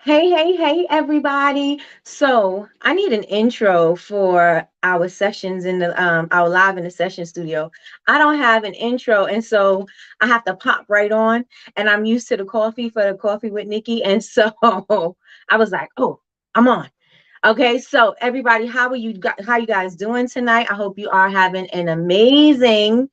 Hey, everybody. So I need an intro for our sessions in the our live in the session studio. I don't have an intro, and so I have to pop right on. And I'm used to the coffee for the coffee with Nikki. And so I was like, oh, I'm on. Okay, so everybody, how you guys doing tonight? I hope you are having an amazing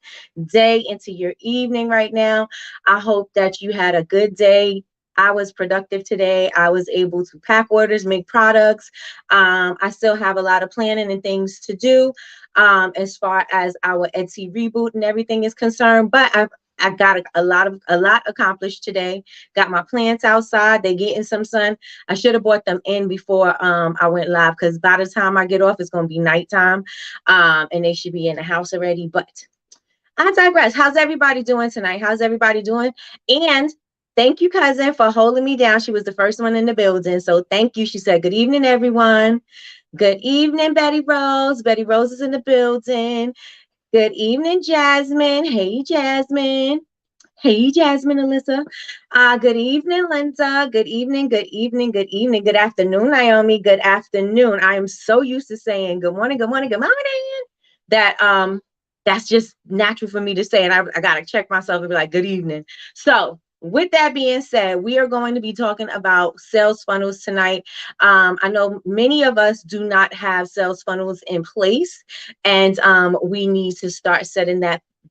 day into your evening right now. I hope that you had a good day. I was productive today. I was able to pack orders, make products. I still have a lot of planning and things to do as far as our Etsy reboot and everything is concerned. But I got a lot accomplished today. Got my plants outside. They getting some sun. I should have brought them in before I went live because by the time I get off, it's going to be nighttime, and they should be in the house already. But I digress. How's everybody doing tonight? How's everybody doing? And thank you, cousin, for holding me down. She was the first one in the building. So thank you. She said, good evening, everyone. Good evening, Betty Rose. Betty Rose is in the building. Good evening, Jasmine. Hey, Jasmine. Hey, Jasmine, Alyssa. Good evening, Linda. Good evening, good evening, good evening, good afternoon, Naomi. Good afternoon. I am so used to saying good morning, good morning, good morning that that's just natural for me to say. And I gotta check myself and be like, good evening. So with that being said, we are going to be talking about sales funnels tonight. I know many of us do not have sales funnels in place, and we need to start setting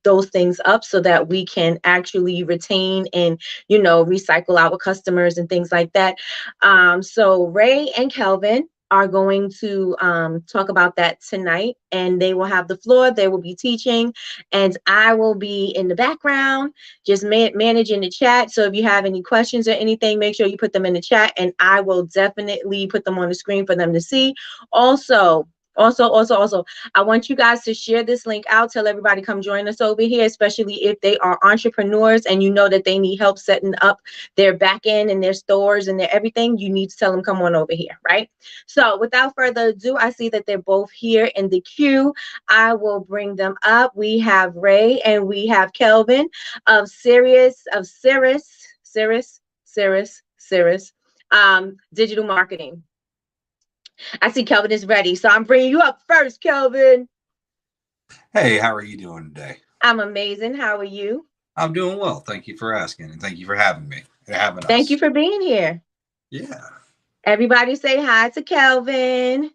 those things up so that we can actually retain and recycle our customers and things like that. So Ray and Kelvin are going to talk about that tonight, and they will have the floor. They will be teaching, and I will be in the background just managing the chat. So if you have any questions or anything, make sure you put them in the chat, and I will definitely put them on the screen for them to see. Also, I want you guys to share this link out. Tell everybody come join us over here, especially if they are entrepreneurs and you know that they need help setting up their back end and their stores and their everything. You need to tell them come on over here, right? So without further ado, I see that they're both here in the queue. I will bring them up. We have Ray and we have Kelvin of Cirrus digital marketing. I see Kelvin is ready. So I'm bringing you up first, Kelvin. Hey, how are you doing today? I'm amazing. How are you? I'm doing well. Thank you for asking, and thank you for having me and having Thank you us. for being here. Yeah. Everybody say hi to Kelvin.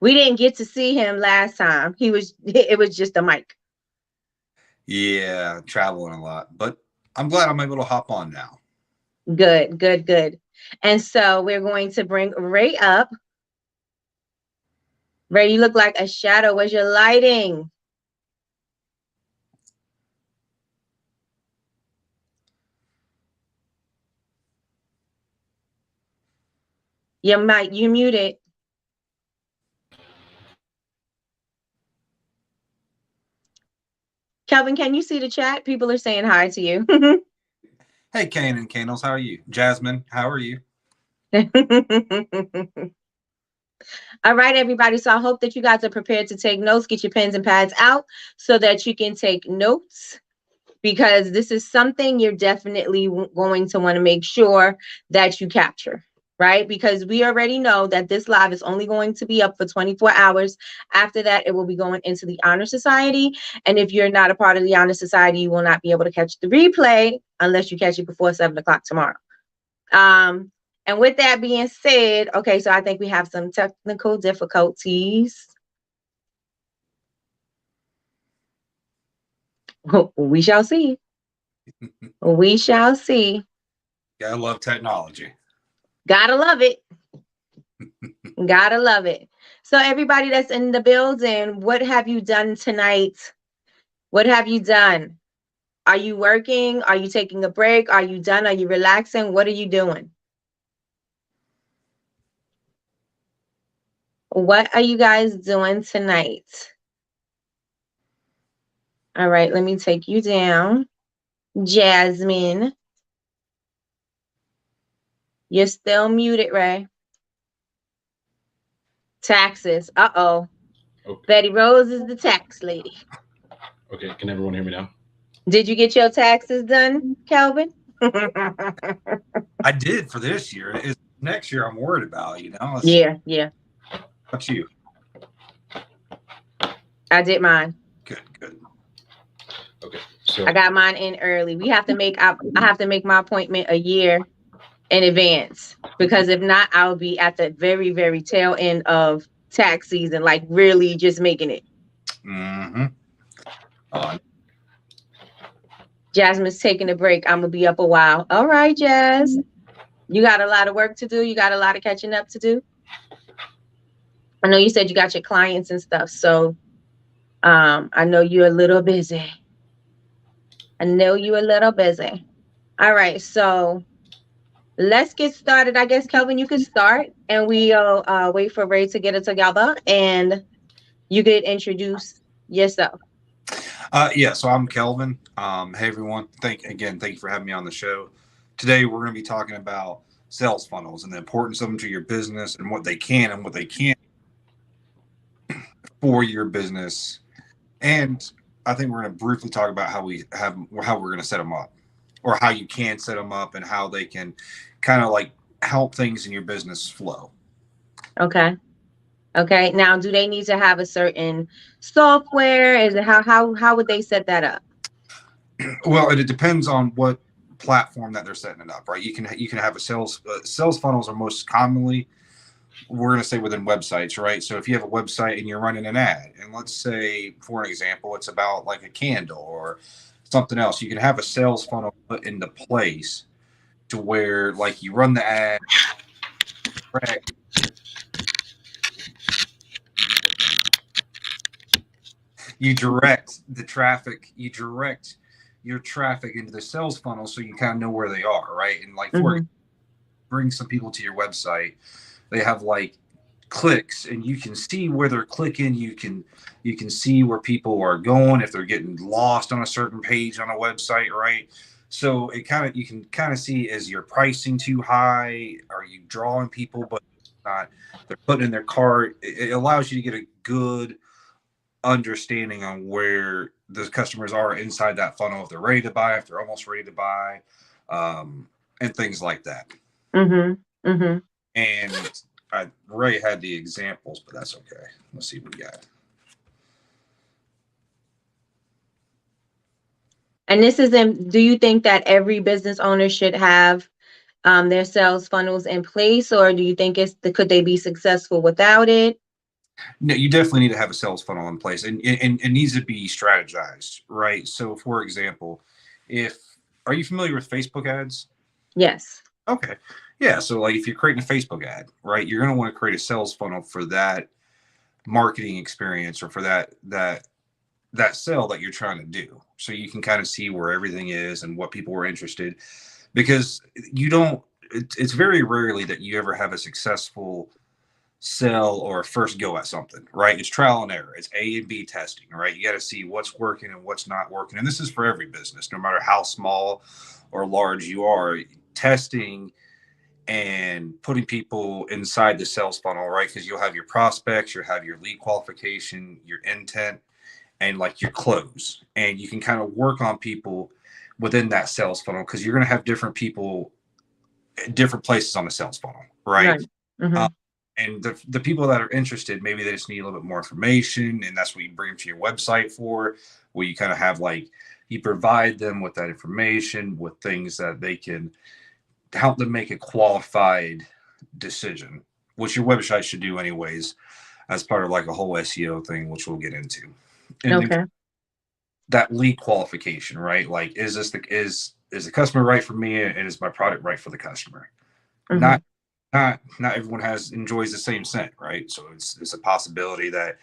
We didn't get to see him last time. It was just a mic. Yeah, traveling a lot, but I'm glad I'm able to hop on now. Good. And so we're going to bring Ray up. Ray, you look like a shadow. Where's your lighting? Your mic, you muted. Kelvin, can you see the chat? People are saying hi to you. Hey, Kane and Canels, how are you? Jasmine, how are you? All right, everybody. So I hope that you guys are prepared to take notes. Get your pens and pads out so that you can take notes, because this is something you're definitely going to want to make sure that you capture, right? Because we already know that this live is only going to be up for 24 hours. After that, it will be going into the Honor Society. And if you're not a part of the Honor Society, you will not be able to catch the replay unless you catch it before 7 o'clock tomorrow. And with that being said, okay, so I think we have some technical difficulties. We shall see. We shall see. Yeah, I love technology. Gotta love it. Gotta love it. So everybody that's in the building, what have you done tonight? What have you done? Are you working? Are you taking a break? Are you done? Are you relaxing? What are you doing? What are you guys doing tonight? All right, let me take you down. Jasmine. You're still muted, Ray. Taxes. Uh-oh. Okay. Betty Rose is the tax lady. Okay. Can everyone hear me now? Did you get your taxes done, Kelvin? I did for this year. next year I'm worried about, Yeah, yeah. How about you? I did mine. Good, good. Okay. So I got mine in early. I have to make my appointment a year in advance, because if not, I'll be at the very, very tail end of tax season, like really just making it. Mm-hmm. Oh, Jasmine's taking a break. I'm gonna be up a while. All right, Jazz. You got a lot of work to do. You got a lot of catching up to do. I know you said you got your clients and stuff, so I know you're a little busy. I know you're a little busy. All right, so let's get started. I guess Kelvin, you could start, and we'll wait for Ray to get it together, and you could introduce yourself. yeah. So I'm Kelvin. Hey everyone. Thank you for having me on the show. Today we're going to be talking about sales funnels and the importance of them to your business and what they can and what they can't for your business. And I think we're going to briefly talk about how we're going to set them up, or how you can set them up, and how they can kind of like help things in your business flow. Okay. Okay. Now, do they need to have a certain software? Is it how would they set that up? Well, it depends on what platform that they're setting it up, right? You can have a sales funnels are most commonly, we're going to say, within websites, right? So if you have a website and you're running an ad, and let's say, for an example, it's about like a candle or something else, you can have a sales funnel put into place to where, like, you run the ad, you direct the traffic, you direct your traffic into the sales funnel, so you kind of know where they are, right? And like, for bring some people to your website, they have like clicks, and you can see where they're clicking. You can see where people are going, if they're getting lost on a certain page on a website, right? So you can kind of see, is your pricing too high? Are you drawing people but not, they're putting in their cart? It allows you to get a good understanding on where the customers are inside that funnel, if they're ready to buy, if they're almost ready to buy, and things like that. And Ray had the examples, but that's okay. Let's see what we got. And this is do you think that every business owner should have their sales funnels in place, or do you think could they be successful without it? No, you definitely need to have a sales funnel in place, and it needs to be strategized, right? So, for example, are you familiar with Facebook ads? Yes. Okay. Yeah. So, like, if you're creating a Facebook ad, right, you're going to want to create a sales funnel for that marketing experience, or for that sale that you're trying to do, so you can kind of see where everything is and what people are interested. Because it's very rarely that you ever have a successful sell or a first go at something, right? It's trial and error. It's A and B testing, right? You got to see what's working and what's not working. And this is for every business, no matter how small or large you are. Testing and putting people inside the sales funnel, right? Because you'll have your prospects, you'll have your lead qualification, your intent, and like your close. And you can kind of work on people within that sales funnel, because you're going to have different people at different places on the sales funnel, right? And the people that are interested, maybe they just need a little bit more information, and that's what you bring them to your website for, where you kind of have, like, you provide them with that information, with things that they can help them make a qualified decision, which your website should do anyways, as part of like a whole SEO thing, which we'll get into. And then that lead qualification, right? Like, is the customer right for me, and is my product right for the customer? Not everyone enjoys the same scent, right? So it's a possibility that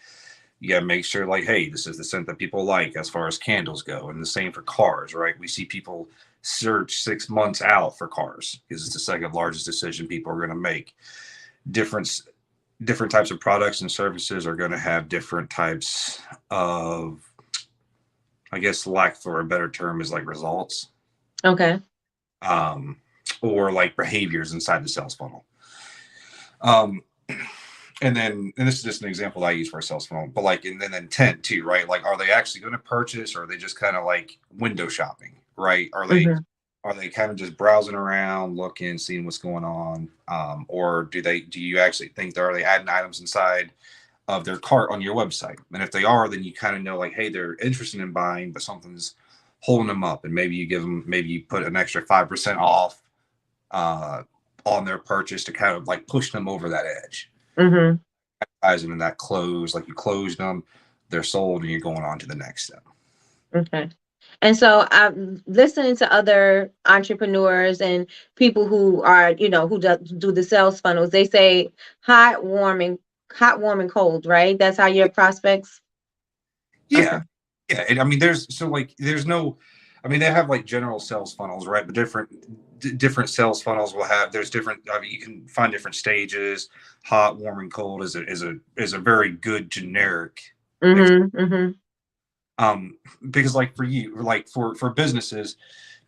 you got to make sure, like, hey, this is the scent that people like as far as candles go. And the same for cars, right? We see people search 6 months out for cars, because it's the second largest decision people are going to make. Different types of products and services are going to have different types of, I guess, lack for a better term, is like results. Okay. Or like behaviors inside the sales funnel. And this is just an example that I use for a sales funnel, but like, and then intent too, right? Like, are they actually going to purchase, or are they just kind of like window shopping, right? Are Are they kind of just browsing around, looking, seeing what's going on, or do you actually think are they adding items inside of their cart on your website? And if they are, then you kind of know like, hey, they're interested in buying, but something's holding them up, and maybe you put an extra 5% off on their purchase to kind of like push them over that edge. Mm-hmm. Advertising and that close, like you closed them, they're sold, and you're going on to the next step. Okay. And so I'm listening to other entrepreneurs and people who are, who do the sales funnels. They say hot, warm, and cold, right? That's how your prospects. Yeah. Okay. Yeah. And I mean, there's no, I mean, they have like general sales funnels, right? But different sales funnels will have, there's different, I mean, you can find different stages. Hot, warm, and cold is a very good generic. Mm-hmm. Mm-hmm. Because like for you, like for businesses,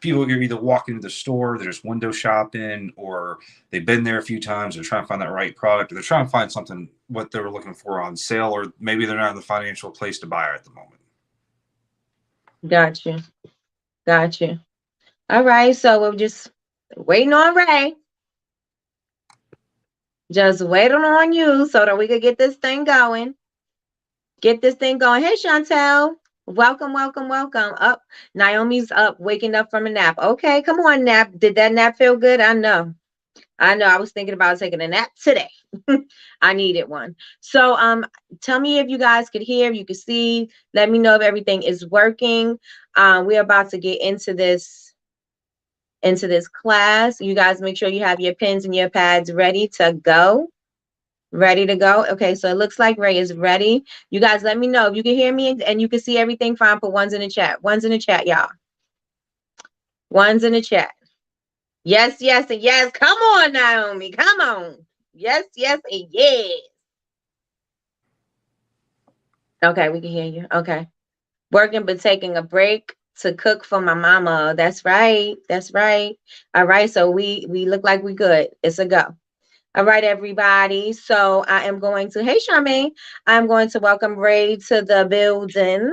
people are either walking to the store, they're just window shopping, or they've been there a few times, they're trying to find that right product, or they're trying to find something what they were looking for on sale, or maybe they're not in the financial place to buy it at the moment. Got you. Got you. All right. So we're just waiting on Ray. Just waiting on you so that we could get this thing going. Get this thing going. Hey, Chantel. Welcome, welcome, welcome. Up. Naomi's up, waking up from a nap. Okay, come on, nap. Did that nap feel good? I know. I was thinking about taking a nap today. I needed one. So tell me if you guys could hear, if you could see. Let me know if everything is working. We're about to get into this class. You guys make sure you have your pens and your pads ready to go. Ready to go. Okay, so it looks like Ray is ready. You guys let me know if you can hear me and you can see everything fine. Put ones in the chat. Ones in the chat, y'all. Ones in the chat. Yes, yes, and yes. Come on, Naomi. Come on. Yes, yes, and yes. Okay, we can hear you. Okay. Working but taking a break to cook for my mama. That's right. That's right. All right. So we look like we good. It's a go. All right, everybody. So I am going to, hey, Charmaine, I'm going to welcome Ray to the building.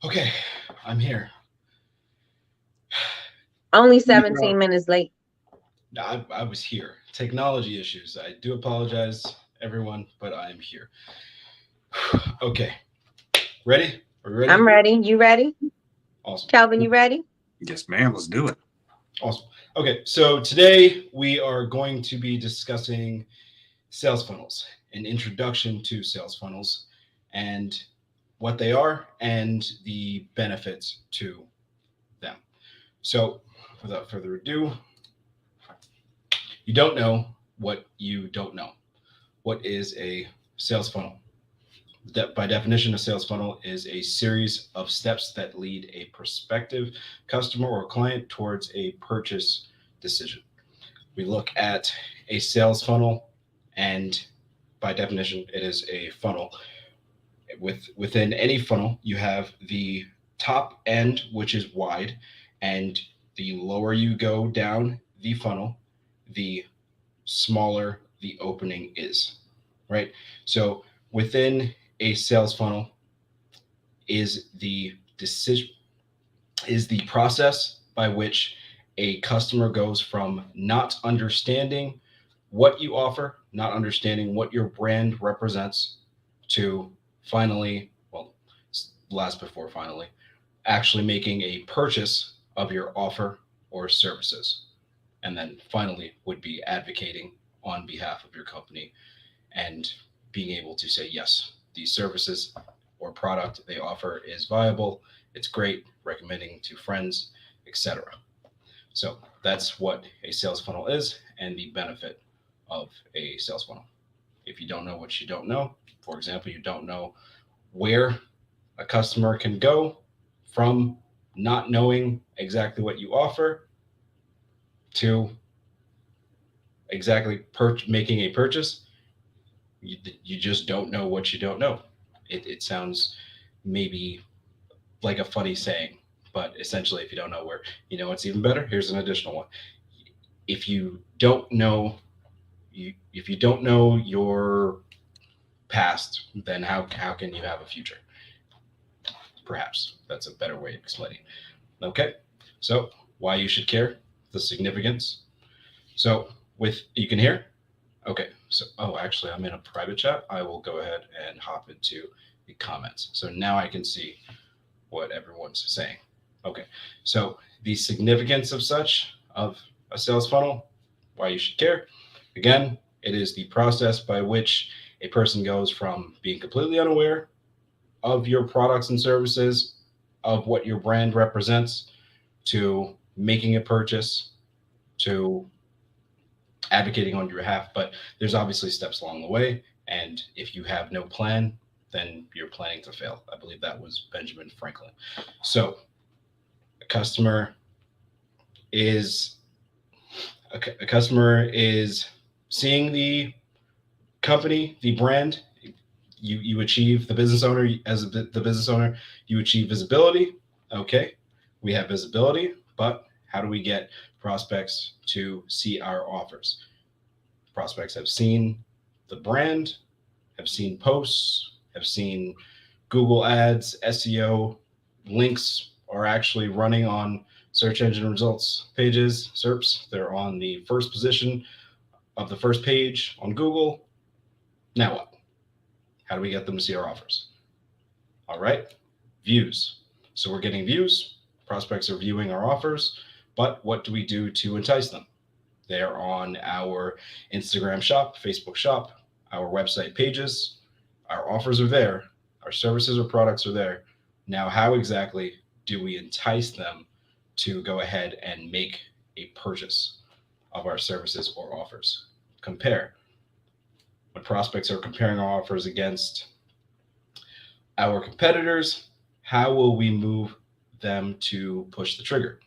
Okay, I'm here. Only 17 minutes late. I was here. Technology issues. I do apologize, everyone, but I'm here. Okay, ready? Are we ready? I'm ready. You ready? Awesome. Calvin, you ready? Yes, ma'am. Let's do it. Awesome. Okay, so today we are going to be discussing sales funnels, an introduction to sales funnels, and what they are and the benefits to them. So, without further ado, you don't know what you don't know. What is a sales funnel? By definition, a sales funnel is a series of steps that lead a prospective customer or client towards a purchase decision. We look at a sales funnel, and by definition, it is a funnel. Within any funnel, you have the top end, which is wide, and the lower you go down the funnel, the smaller the opening is, right? So within a sales funnel is the decision is the process by which a customer goes from not understanding what you offer, not understanding what your brand represents, to finally, well, last before finally, actually making a purchase of your offer or services. And then finally would be advocating on behalf of your company and being able to say, yes, these services or product they offer is viable, it's great, recommending to friends, etc. So that's what a sales funnel is and the benefit of a sales funnel. If you don't know what you don't know, for example, you don't know where a customer can go from not knowing exactly what you offer to exactly making a purchase, you just don't know what you don't know. It sounds maybe like a funny saying, but essentially, if you don't know where, you know what's even better? Here's an additional one. If you don't know, if you don't know your past, then how can you have a future? Perhaps that's a better way of explaining. Okay, so why you should care, the significance. So you can hear? Okay, so, actually I'm in a private chat. I will go ahead and hop into the comments. So now I can see what everyone's saying. Okay, so the significance of a sales funnel, why you should care. Again, it is the process by which a person goes from being completely unaware of your products and services, of what your brand represents, to making a purchase, to advocating on your behalf. But there's obviously steps along the way. And if you have no plan, then you're planning to fail. I believe that was Benjamin Franklin. So a customer is seeing the company, the brand. You achieve the business owner. The business owner, you achieve visibility. Okay, we have visibility, but how do we get prospects to see our offers? Prospects have seen the brand, have seen posts, have seen Google ads, SEO, links are actually running on search engine results pages, SERPs. They're on the first position of the first page on Google. Now what? How do we get them to see our offers? All right, views. So we're getting views. Prospects are viewing our offers, but what do we do to entice them? They're on our Instagram shop, Facebook shop, our website pages. Our offers are there. Our services or products are there. Now, how exactly do we entice them to go ahead and make a purchase of our services or offers? Compare. When prospects are comparing our offers against our competitors, how will we move them to push the trigger?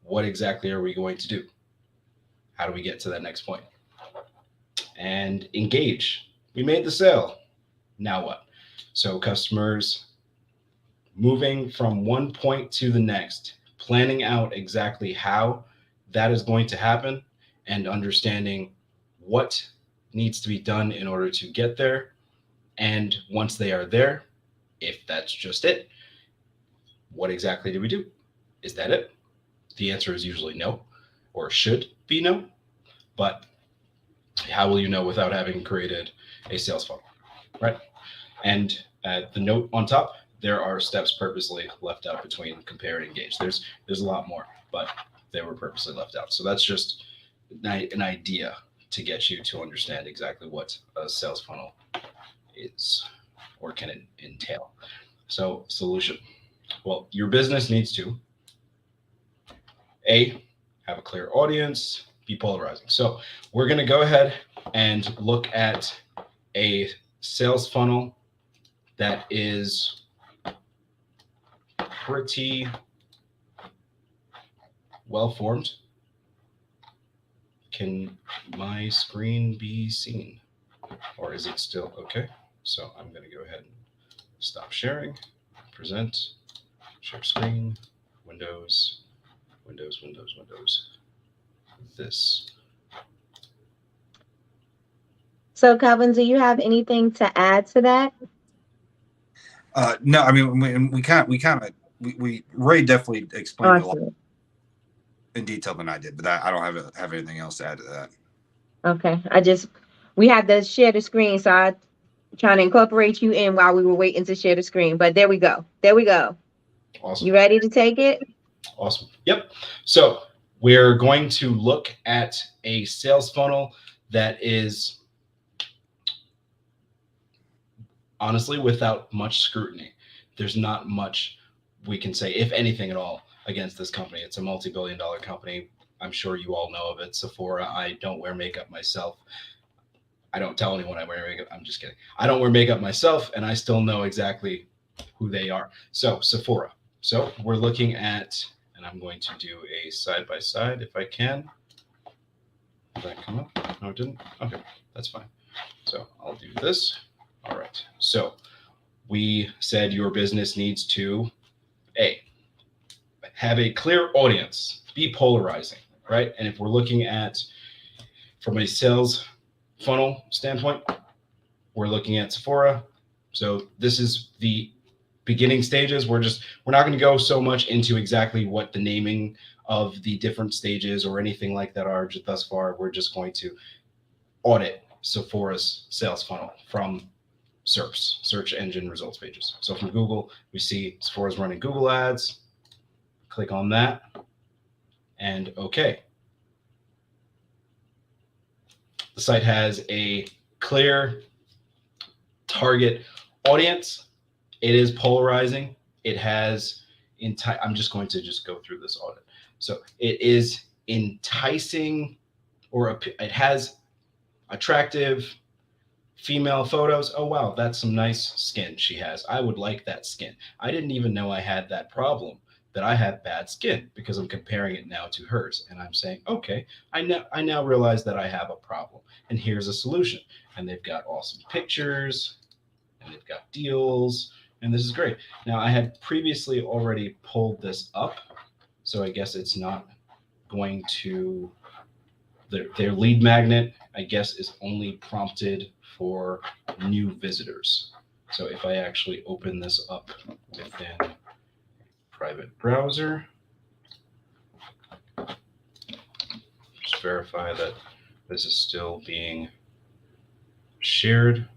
What exactly are we going to do? How do we get to that next point? And engage. We made the sale. Now what? So customers moving from one point to the next, planning out exactly how that is going to happen and understanding what needs to be done in order to get there. And once they are there, if that's just it, what exactly do we do? Is that it? The answer is usually no, or should be no. But how will you know without having created a sales funnel, right? And the note on top, there are steps purposely left out between compare and engage. There's a lot more, but they were purposely left out. So that's just an idea to get you to understand exactly what a sales funnel is or can entail. So solution. Well, your business needs to have a clear audience, be polarizing. So we're going to go ahead and look at a sales funnel that is pretty well formed. Can my screen be seen, or is it still okay? So I'm going to go ahead and stop sharing, present, share screen, Windows, this. So, Calvin, do you have anything to add to that? No, I mean, we Ray definitely explained a lot in detail than I did, but I don't have anything else to add to that. Okay, we had to share the screen, so I trying to incorporate you in while we were waiting to share the screen. But there we go. Awesome. You ready to take it? Awesome. Yep. So we're going to look at a sales funnel that is honestly without much scrutiny. There's not much we can say, if anything at all, against this company. It's a multi-billion-dollar company. I'm sure you all know of it. Sephora. I don't wear makeup myself. I don't tell anyone I wear makeup. I'm just kidding. I don't wear makeup myself, and I still know exactly who they are. So Sephora. So we're looking at, and I'm going to do a side-by-side if I can. Did that come up? No, it didn't? Okay, that's fine. So I'll do this. All right. So we said your business needs to, have a clear audience, be polarizing, right? And if we're looking at from a sales funnel standpoint, we're looking at Sephora. So this is the beginning stages. We're not going to go so much into exactly what the naming of the different stages or anything like that are just thus far. We're just going to audit Sephora's sales funnel from SERPs, search engine results pages. So from Google, we see Sephora's running Google ads. Click on that and OK. The site has a clear target audience. It is polarizing. It has I'm just going to go through this audit. So it is enticing, or it has attractive female photos. Oh, wow, that's some nice skin she has. I would like that skin. I didn't even know I had that problem, that I have bad skin, because I'm comparing it now to hers. And I'm saying, okay, I now realize that I have a problem, and here's a solution. And they've got awesome pictures, and they've got deals, and this is great. Now, I had previously already pulled this up, so I guess it's not going to, their lead magnet, I guess, is only prompted for new visitors. So if I actually open this up within a private browser, just verify that this is still being shared.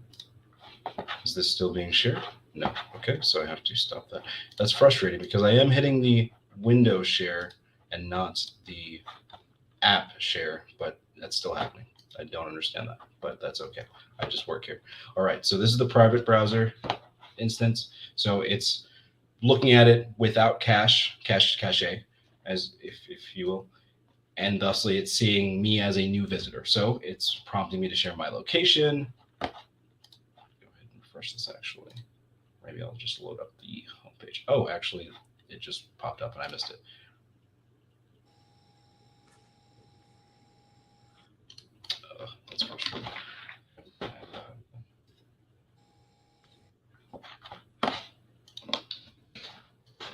Is this still being shared? No. Okay, so I have to stop that. That's frustrating because I am hitting the window share and not the app share, but that's still happening. I don't understand that, but that's okay. I just work here. All right, so this is the private browser instance. So it's looking at it without cache, as if you will, and thusly it's seeing me as a new visitor. So it's prompting me to share my location. Go ahead and refresh this actually. Maybe I'll just load up the homepage. Oh, actually, it just popped up and I missed it. That's frustrating.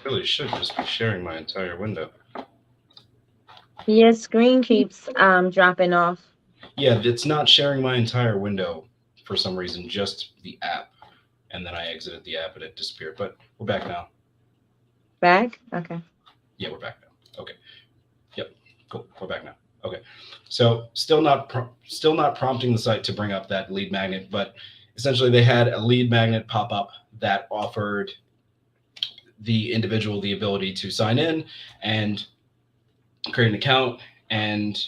Really should just be sharing my entire window. Your screen keeps dropping off. Yeah, it's not sharing my entire window for some reason, just the app. And then I exited the app and it disappeared. But we're back now. Back? Okay. Yeah, we're back now. Okay. Yep. Cool. We're back now. Okay. So still not prompting the site to bring up that lead magnet, but essentially they had a lead magnet pop up that offered the individual the ability to sign in and create an account, and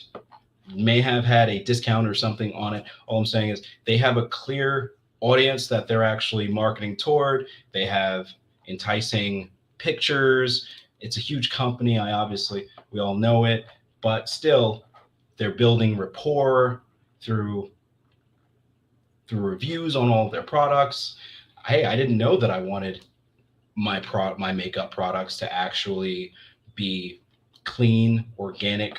may have had a discount or something on it. All I'm saying is they have a clear audience that they're actually marketing toward. They have enticing pictures. It's a huge company. We all know it, but still they're building rapport through reviews on all of their products. Hey, I didn't know that I wanted my makeup products to actually be clean, organic,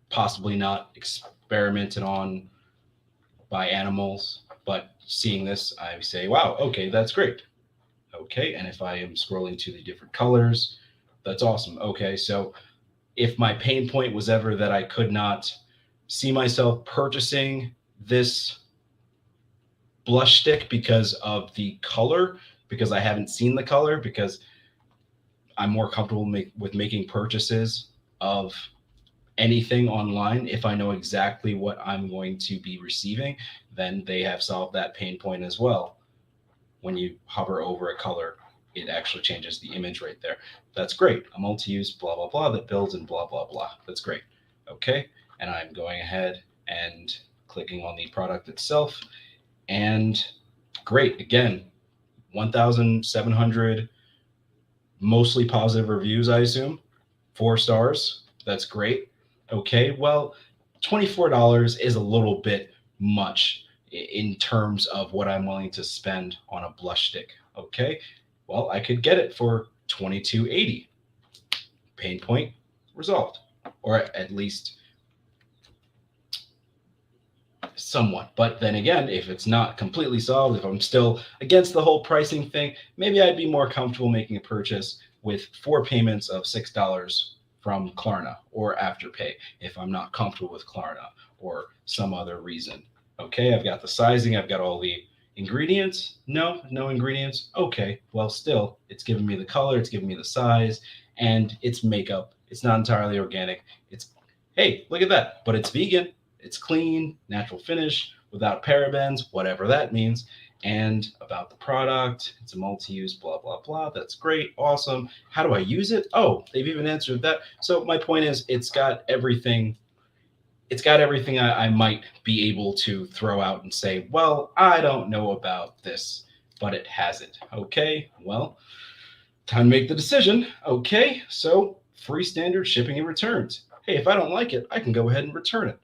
possibly not experimented on by animals. But seeing this, I say, wow, okay, that's great. Okay, and if I am scrolling to the different colors, that's awesome. Okay, so if my pain point was ever that I could not see myself purchasing this blush stick because of the color, because I haven't seen the color, because I'm more comfortable with making purchases of anything online if I know exactly what I'm going to be receiving, then they have solved that pain point as well. When you hover over a color, it actually changes the image right there. That's great. A multi-use blah, blah, blah that builds and blah, blah, blah. That's great. Okay. And I'm going ahead and clicking on the product itself. And great. Again, 1,700 mostly positive reviews, I assume. 4 stars. That's great. Okay. Well, $24 is a little bit much in terms of what I'm willing to spend on a blush stick. Okay. Well, I could get it for $22.80. Pain point resolved, or at least somewhat. But then again, if it's not completely solved, if I'm still against the whole pricing thing, maybe I'd be more comfortable making a purchase with 4 payments of $6 from Klarna or Afterpay if I'm not comfortable with Klarna or some other reason. Okay, I've got the sizing, I've got all the Ingredients? No ingredients. Okay, well, still, it's giving me the color, it's giving me the size, and it's makeup. It's not entirely organic. It's, hey, look at that, but it's vegan. It's clean, natural finish, without parabens, whatever that means. And about the product, it's a multi-use, blah, blah, blah. That's great, awesome. How do I use it? Oh, they've even answered that. So my point is, it's got everything I might be able to throw out and say, well, I don't know about this, but it has it. Okay, well, time to make the decision. Okay, so free standard shipping and returns. Hey, if I don't like it, I can go ahead and return it.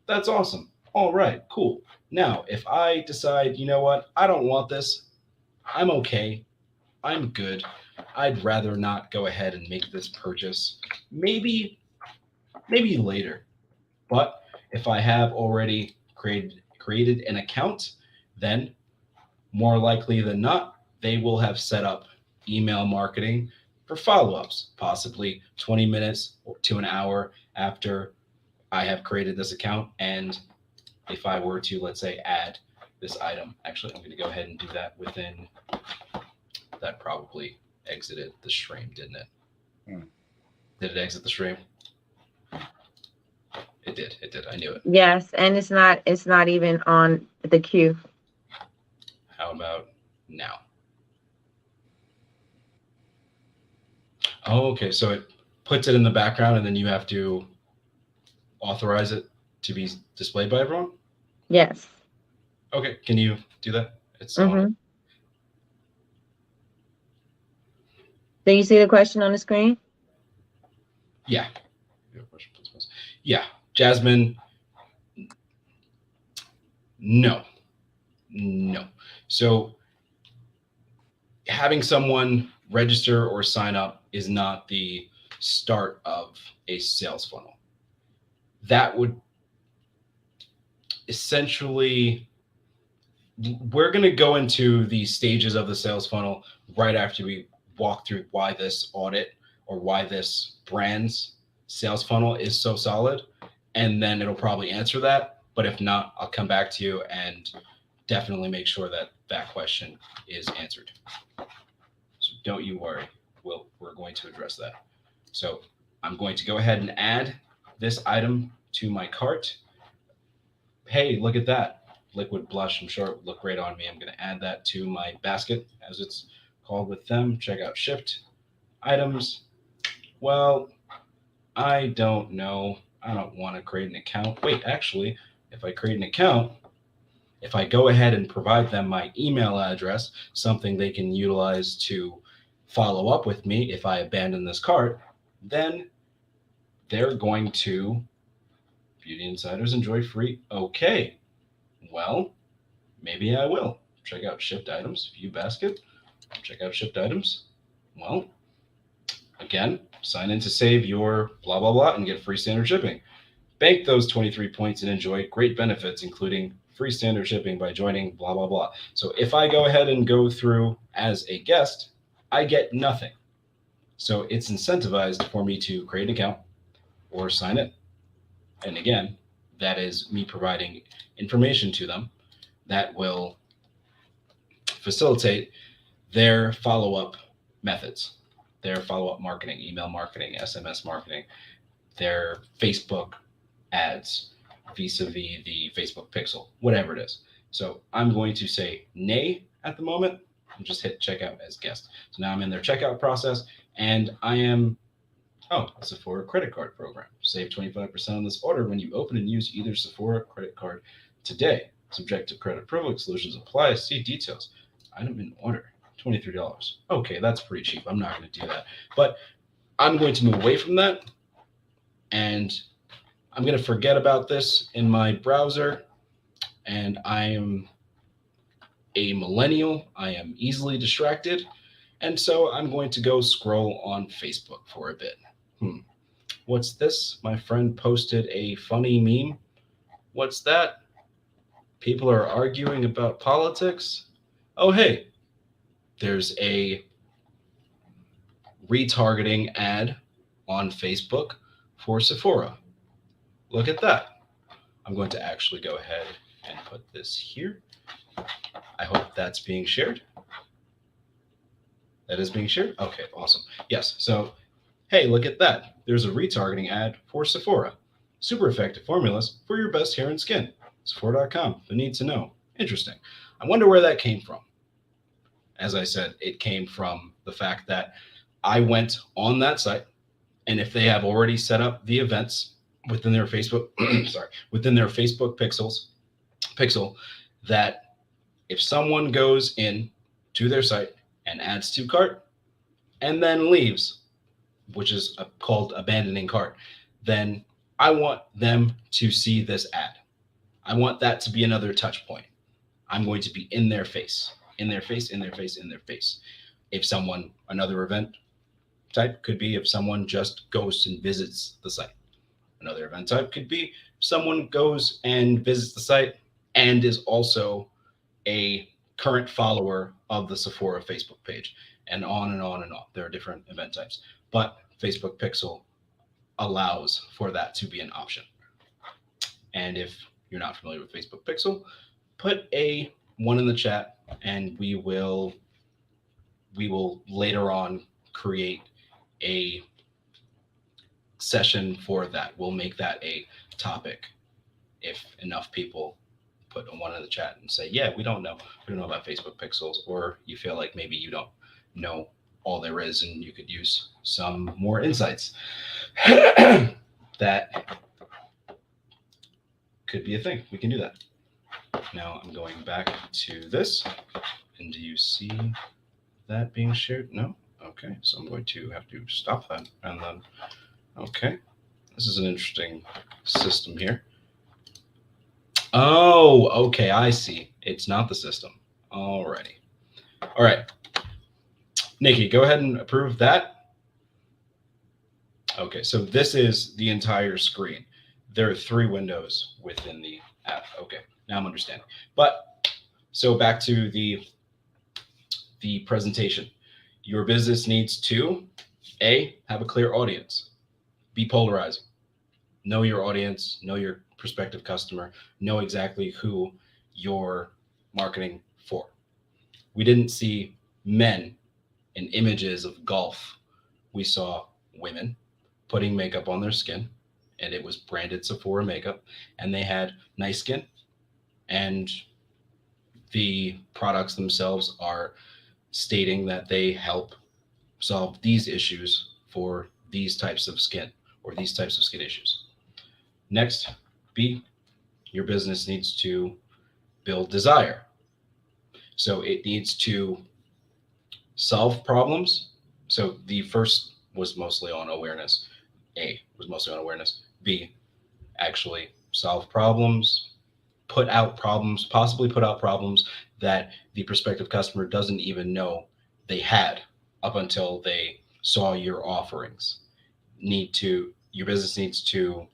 That's awesome. All right, cool. Now, if I decide, you know what, I don't want this, I'm okay. I'm good. I'd rather not go ahead and make this purchase. Maybe later. But if I have already created an account, then more likely than not, they will have set up email marketing for follow-ups, possibly 20 minutes to an hour after I have created this account. And if I were to, let's say, add this item, actually, I'm going to go ahead and do that within, that probably exited the stream, didn't it? Did it exit the stream? It did. I knew it. Yes, and it's not even on the queue. How about now? Oh, okay. So it puts it in the background and then you have to authorize it to be displayed by everyone? Yes. Okay. Can you do that? It's Mm-hmm. Do you see the question on the screen? Yeah. Yeah. Jasmine. No. So having someone register or sign up is not the start of a sales funnel. That would essentially, we're going to go into the stages of the sales funnel right after we walk through why this audit or why this brand's sales funnel is so solid. And then it'll probably answer that. But if not, I'll come back to you and definitely make sure that that question is answered. So don't you worry. We're going to address that. So I'm going to go ahead and add this item to my cart. Hey, look at that. Liquid blush. I'm sure it would look great on me. I'm going to add that to my basket, as it's called with them. Check out shipped items. Well, I don't know. I don't want to create an account. Wait, actually, if I create an account, if I go ahead and provide them my email address, something they can utilize to follow up with me if I abandon this cart, then they're going to, Beauty Insiders enjoy free. Okay, well, maybe I will. Check out shipped items, view basket, check out shipped items. Well, again, sign in to save your blah, blah, blah and get free standard shipping. Bank those 23 points and enjoy great benefits, including free standard shipping by joining blah, blah, blah. So if I go ahead and go through as a guest, I get nothing. So it's incentivized for me to create an account or sign in. And again, that is me providing information to them that will facilitate their follow-up methods, their follow-up marketing, email marketing, SMS marketing, their Facebook ads vis-a-vis the Facebook pixel, whatever it is. So I'm going to say nay at the moment and just hit checkout as guest. So now I'm in their checkout process and I am, a Sephora credit card program. Save 25% on this order when you open and use either Sephora credit card today. Subject to credit privilege solutions apply. See details. Item in order, $23. Okay, that's pretty cheap. I'm not going to do that. But I'm going to move away from that and I'm going to forget about this in my browser. And I am a millennial. I am easily distracted. And so I'm going to go scroll on Facebook for a bit. What's this? My friend posted a funny meme. What's that? People are arguing about politics. Oh, hey, there's a retargeting ad on Facebook for Sephora. Look at that. I'm going to actually go ahead and put this here. I hope that's being shared. That is being shared? Okay, awesome. Yes, so, hey, look at that. There's a retargeting ad for Sephora. Super effective formulas for your best hair and skin. Sephora.com, the need to know. Interesting. I wonder where that came from. As I said, it came from the fact that I went on that site, and if they have already set up the events within their Facebook, within their Facebook pixel, that if someone goes in to their site and adds to cart and then leaves, which is called abandoning cart, then I want them to see this ad. I want that to be another touch point. I'm going to be in their face, in their face, in their face, in their face. If someone, another event type could be if someone just goes and visits the site. Another event type could be someone goes and visits the site and is also a current follower of the Sephora Facebook page, and on and on and on. There are different event types, but Facebook Pixel allows for that to be an option. And if you're not familiar with Facebook Pixel, put a 1 in the chat, and we will later on create a session for that. We'll make that a topic if enough people put a 1 in the chat and say, yeah, we don't know about Facebook Pixels, or you feel like maybe you don't know all there is and you could use some more insights. That could be a thing. We can do that. Now I'm going back to this, and do you see that being shared? No? Okay, so I'm going to have to stop that, and then, okay. This is an interesting system here. Oh, okay, I see. It's not the system. Alrighty. All right. Nikki, go ahead and approve that. Okay, so this is the entire screen. There are 3 windows within the app. Okay, now I'm understanding. But, so back to the presentation. Your business needs to, A, have a clear audience. Be polarizing. Know your audience, know your prospective customer, know exactly who you're marketing for. We didn't see men in images of golf. We saw women putting makeup on their skin, and it was branded Sephora makeup, and they had nice skin, and the products themselves are stating that they help solve these issues for these types of skin, or these types of skin issues. Next, B, your business needs to build desire. So it needs to solve problems. So the first was mostly on awareness. A was mostly on awareness. B, actually solve problems, put out problems, possibly put out problems that the prospective customer doesn't even know they had up until they saw your offerings. Your business needs to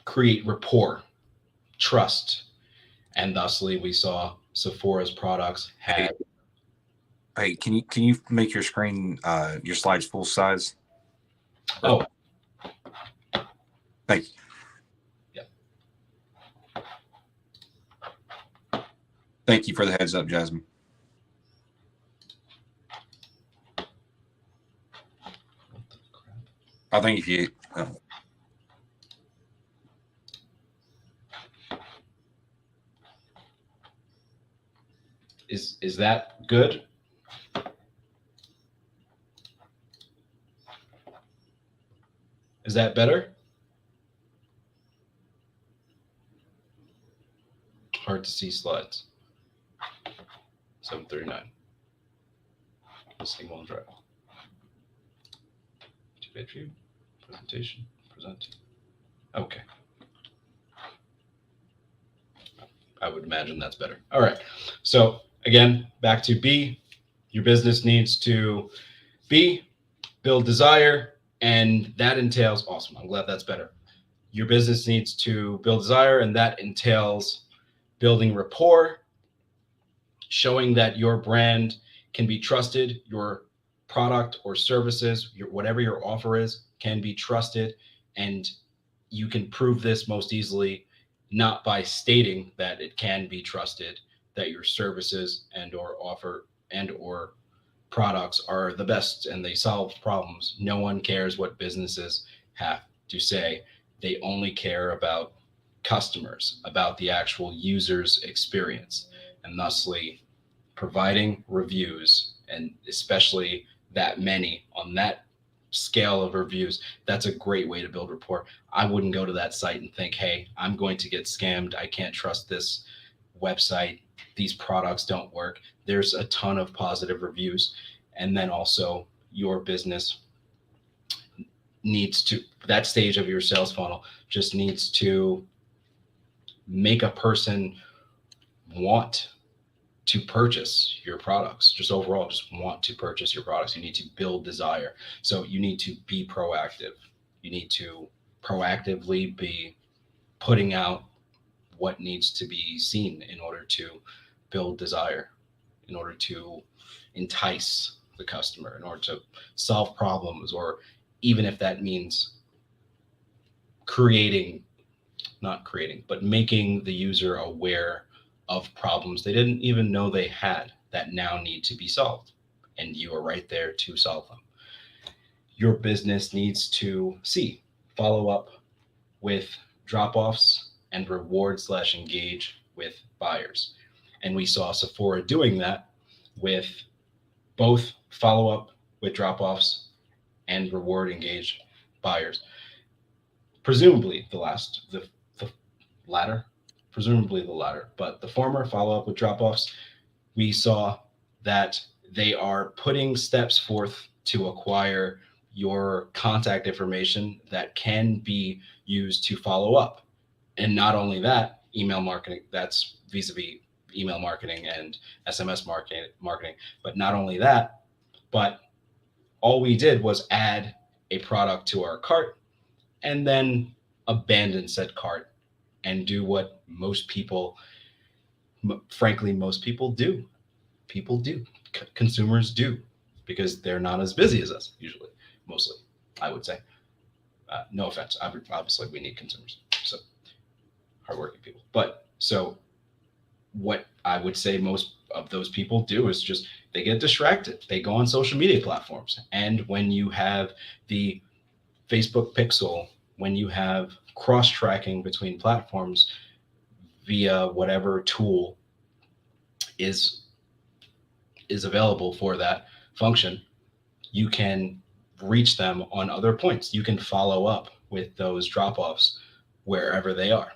create rapport, trust, and thusly we saw Sephora's products had. Hey, can you make your screen your slides full size? Oh, thank you. Yep. Thank you for the heads up, Jasmine. I think if you is that good? Is that better? Hard to see slides. 739. Listening while driving. Two-page view. Presentation. Present. Okay. I would imagine that's better. All right. So again, back to B. Your business needs to B, build desire, and that entails, awesome, I'm glad that's better. Your business needs to build desire, and that entails building rapport, showing that your brand can be trusted, your product or services, whatever your offer is, can be trusted, and you can prove this most easily not by stating that it can be trusted, that your services and or offer and or products are the best and they solve problems. No one cares what businesses have to say. They only care about customers, about the actual user's experience, and thusly providing reviews, and especially that many on that scale of reviews. That's a great way to build rapport. I wouldn't go to that site and think, hey, I'm going to get scammed. I can't trust this website. These products don't work. There's a ton of positive reviews. And then also, your business needs to, that stage of your sales funnel just needs to make a person want to purchase your products. Just overall, just want to purchase your products. You need to build desire. So you need to be proactive. You need to proactively be putting out what needs to be seen in order to build desire, in order to entice the customer, in order to solve problems, or even if that means not creating, but making the user aware of problems they didn't even know they had that now need to be solved. And you are right there to solve them. Your business needs to follow up with drop-offs and reward/engage with buyers. And we saw Sephora doing that with both follow-up with drop-offs and reward engage buyers. Presumably the latter, but the former, follow up with drop-offs, we saw that they are putting steps forth to acquire your contact information that can be used to follow up. And not only that, email marketing, that's vis-a-vis email marketing and SMS marketing. But not only that, but all we did was add a product to our cart and then abandon said cart and do what most people do. Consumers do, because they're not as busy as us usually, mostly, I would say. No offense. Obviously, we need consumers, so hardworking people. But so what I would say most of those people do is just they get distracted. They go on social media platforms. And when you have the Facebook pixel, when you have cross-tracking between platforms via whatever tool is available for that function, you can reach them on other points. You can follow up with those drop-offs wherever they are.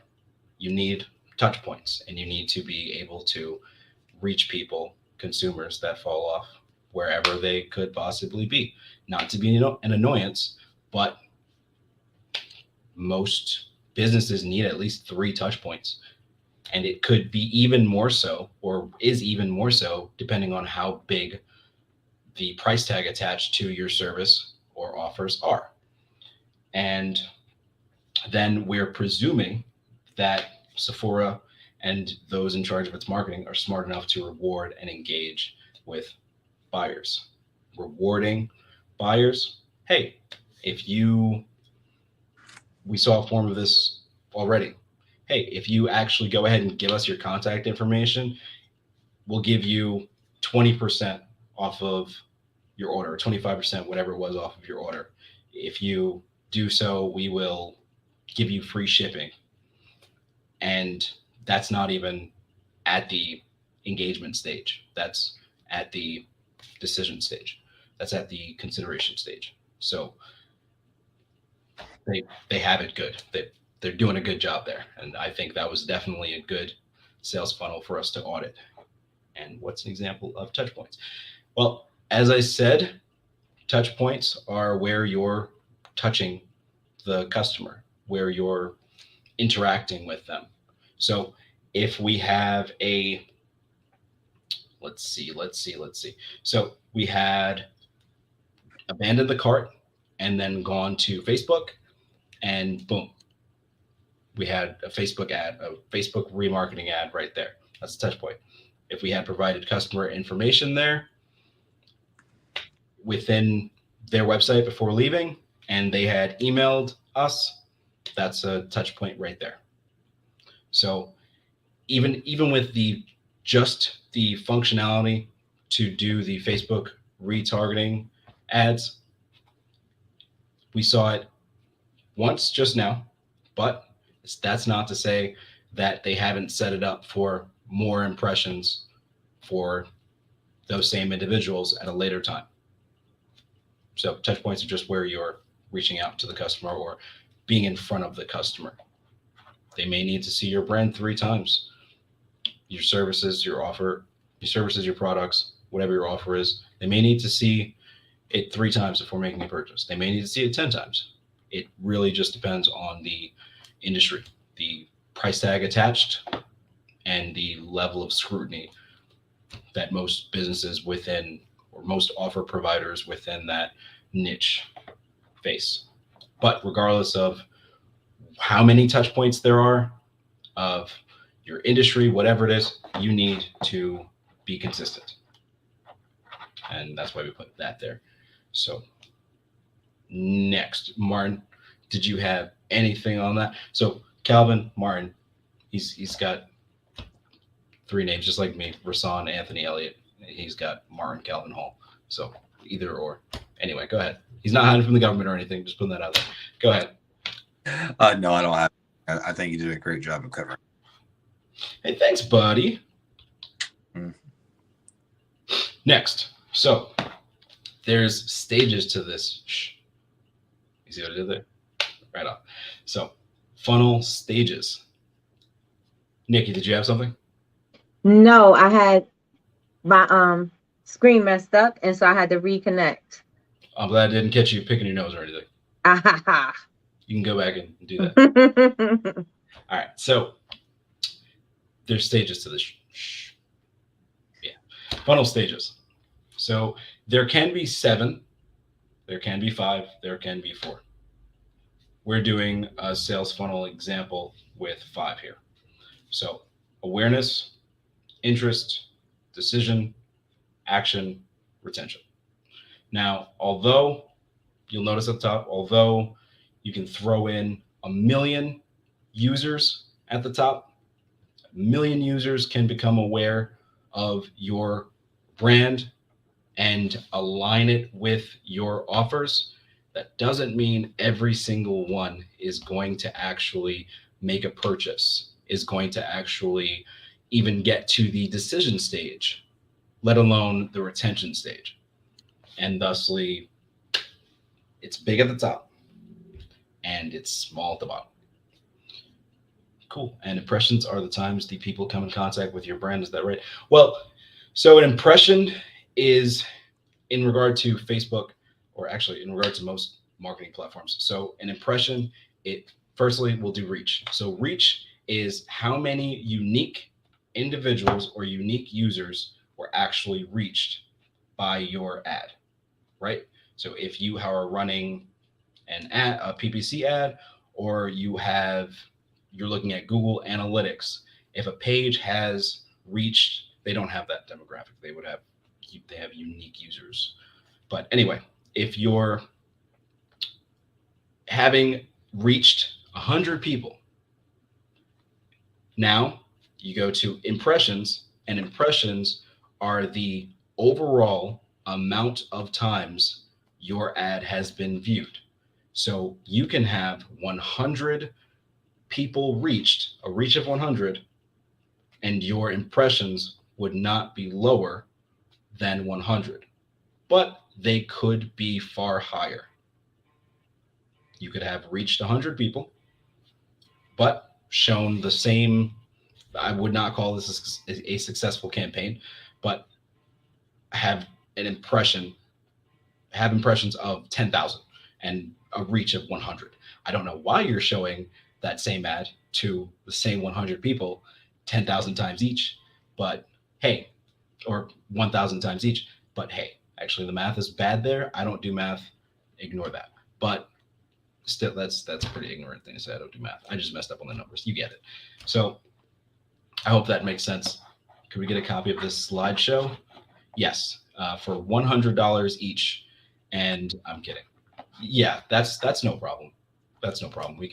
You need touch points, and you need to be able to reach people, consumers that fall off wherever they could possibly be. Not to be an annoyance, but most businesses need at least 3 touch points. And it could be even more so, or is even more so, depending on how big the price tag attached to your service or offers are. And then we're presuming that Sephora and those in charge of its marketing are smart enough to reward and engage with buyers. Rewarding buyers. Hey, we saw a form of this already. Hey, if you actually go ahead and give us your contact information, we'll give you 20% off of your order, 25%, whatever it was, off of your order. If you do so, we will give you free shipping. And that's not even at the engagement stage. That's at the decision stage. That's at the consideration stage. So they have it good. They're doing a good job there. And I think that was definitely a good sales funnel for us to audit. And what's an example of touch points? Well, as I said, touch points are where you're touching the customer, where you're interacting with them. So if we have let's see. So we had abandoned the cart and then gone to Facebook, and boom, we had a Facebook ad, a Facebook remarketing ad right there. That's a touch point. If we had provided customer information there within their website before leaving, and they had emailed us, that's a touch point right there. So even with just the functionality to do the Facebook retargeting ads, we saw it once just now, but that's not to say that they haven't set it up for more impressions for those same individuals at a later time. So touch points are just where you're reaching out to the customer or being in front of the customer. They may need to see your brand 3 times. Your services, your offer, your services, your products, whatever your offer is, they may need to see it 3 times before making a purchase. They may need to see it 10 times. It really just depends on the industry, the price tag attached, and the level of scrutiny that most businesses within, or most offer providers within that niche face. But regardless of how many touch points there are of your industry, whatever it is, you need to be consistent. And that's why we put that there. So next, Martin, did you have anything on that? So Calvin, Martin, he's got 3 names, just like me, Rasan, Anthony Elliott. He's got Martin Kelvin Hall. So either or. Anyway, go ahead. He's not hiding from the government or anything. Just putting that out there. Go ahead. No, I don't have. I think you did a great job of covering. Hey, thanks, buddy. Next. So there's stages to this. Shh. You see what I did there? Right on. So funnel stages. Nikki, did you have something? No, I had my screen messed up, and so I had to reconnect. I'm glad I didn't catch you picking your nose or anything. Ah, You can go back and do that. All right. So there's stages to this. Yeah. Funnel stages. So there can be 7, there can be 5, there can be 4. We're doing a sales funnel example with 5 here. So awareness, interest, decision, action, retention. Now, although you'll notice at the top, although you can throw in 1 million users at the top, 1 million users can become aware of your brand and align it with your offers. That doesn't mean every single one is going to actually make a purchase, is going to actually even get to the decision stage, let alone the retention stage. And thusly, it's big at the top and it's small at the bottom. Cool. And impressions are the times the people come in contact with your brand. Is that right? Well, so an impression is in regard to Facebook, or actually in regard to most marketing platforms. So an impression, it firstly will do reach. So reach is how many unique individuals or unique users were actually reached by your ad, right? So if you are running an ad, a PPC ad, or you're looking at Google Analytics, if a page has reached, they don't have that demographic. They have unique users. But anyway, if you're having reached 100 people, now you go to impressions, and impressions are the overall amount of times your ad has been viewed. So you can have 100 people reached, a reach of 100, and your impressions would not be lower than 100, but they could be far higher. You could have reached 100 people, but shown the same, I would not call this a successful campaign, but have impressions of 10,000 and a reach of 100. I don't know why you're showing that same ad to the same 100 people 10,000 times each, but hey, or 1,000 times each, but hey, actually the math is bad there. I don't do math, ignore that. But still, that's a pretty ignorant thing to say. I don't do math. I just messed up on the numbers. You get it. So I hope that makes sense. Could we get a copy of this slideshow? Yes, for $100 each. And I'm kidding. Yeah, that's no problem. That's no problem. We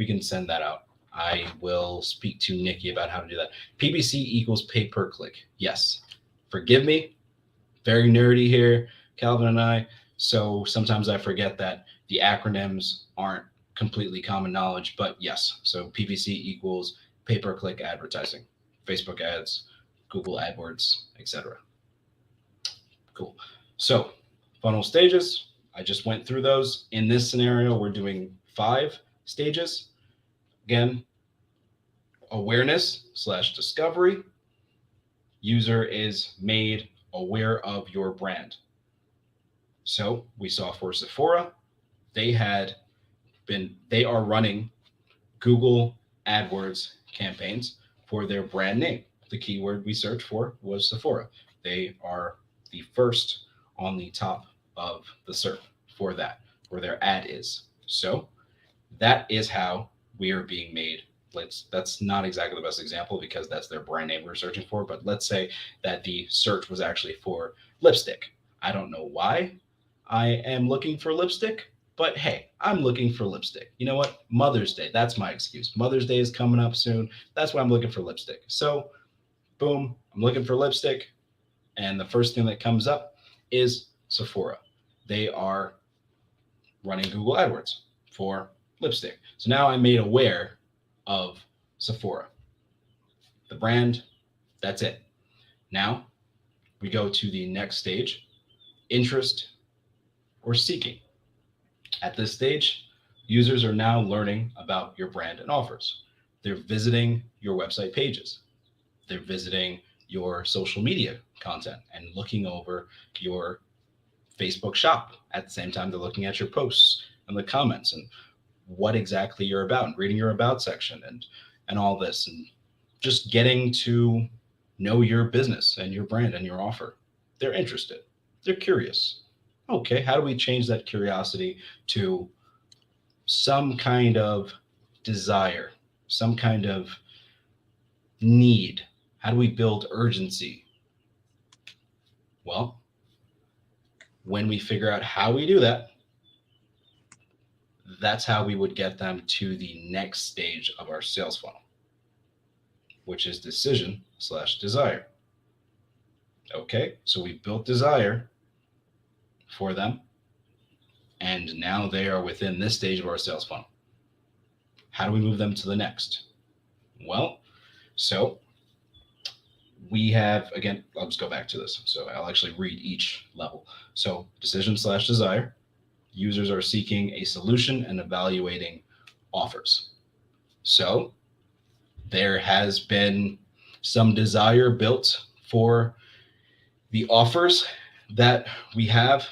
can send that out. I will speak to Nikki about how to do that. PPC equals pay per click. Yes. Forgive me. Very nerdy here, Calvin and I. So sometimes I forget that the acronyms aren't completely common knowledge, but yes. So PPC equals pay per click advertising, Facebook ads, Google AdWords, etc. Cool. So funnel stages, I just went through those. In this scenario, we're doing 5 stages. Again, awareness/discovery. User is made aware of your brand. So we saw for Sephora, they are running Google AdWords campaigns for their brand name. The keyword we searched for was Sephora. They are the first on the top of the SERP for that, where their ad is. So that is how we are being made. That's not exactly the best example because that's their brand name we're searching for, but let's say that the search was actually for lipstick. I don't know why I am looking for lipstick, but hey, I'm looking for lipstick. You know what? Mother's Day, that's my excuse. Mother's Day is coming up soon. That's why I'm looking for lipstick. So, boom, I'm looking for lipstick, and the first thing that comes up is Sephora. They are running Google AdWords for lipstick. So now I'm made aware of Sephora, the brand. That's it. Now we go to the next stage, interest or seeking. At this stage, users are now learning about your brand and offers. They're visiting your website pages. They're visiting your social media content and looking over your Facebook shop. At the same time, they're looking at your posts and the comments and what exactly you're about and reading your about section and all this and just getting to know your business and your brand and your offer. They're interested. They're curious. Okay, how do we change that curiosity to some kind of desire, some kind of need? How do we build urgency? Well, when we figure out how we do that, that's how we would get them to the next stage of our sales funnel, which is decision/desire. Okay, so we built desire for them, and now they are within this stage of our sales funnel. How do we move them to the next? Well, so we have, again, I'll just go back to this. So I'll actually read each level. So decision/desire. Users are seeking a solution and evaluating offers. So there has been some desire built for the offers that we have.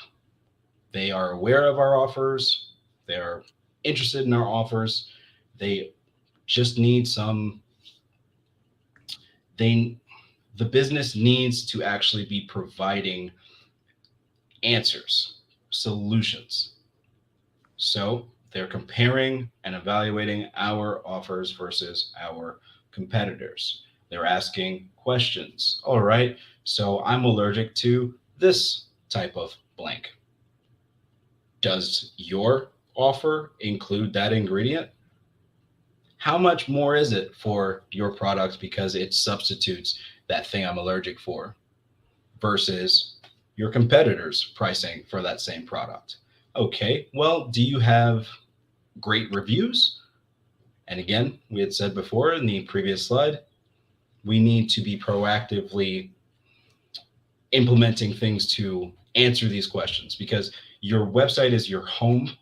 They are aware of our offers. They're interested in our offers. They just need the business needs to actually be providing answers, solutions. So they're comparing and evaluating our offers versus our competitors. They're asking questions. All right, so I'm allergic to this type of blank. Does your offer include that ingredient? How much more is it for your product because it substitutes that thing I'm allergic for versus your competitors' pricing for that same product? Okay, well, do you have great reviews? And again, we had said before in the previous slide, we need to be proactively implementing things to answer these questions because your website is your home,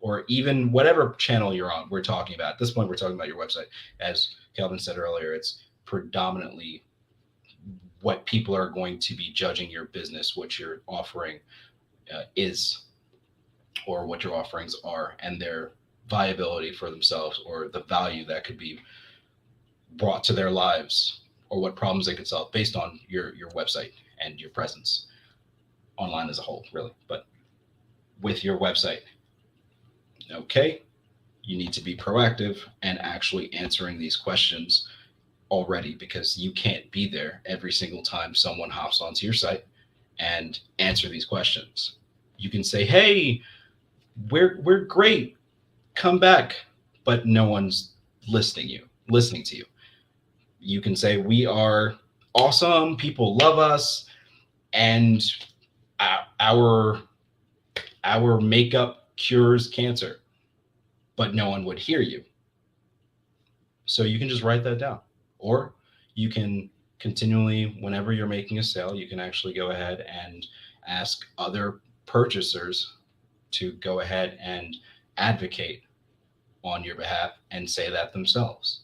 or even whatever channel you're on, we're talking about. At this point, we're talking about your website. As Kelvin said earlier, it's predominantly what people are going to be judging your business, what your offering is, or what your offerings are, and their viability for themselves, or the value that could be brought to their lives, or what problems they could solve based on your website and your presence online as a whole, really. But with your website, okay, you need to be proactive and actually answering these questions already, because you can't be there every single time someone hops onto your site and answer these questions. You can say, hey, we're great, come back, but no one's listening to you. You can say, we are awesome, people love us, and our makeup cures cancer, but no one would hear you. So you can just write that down. Or you can continually, whenever you're making a sale, you can actually go ahead and ask other purchasers to go ahead and advocate on your behalf and say that themselves.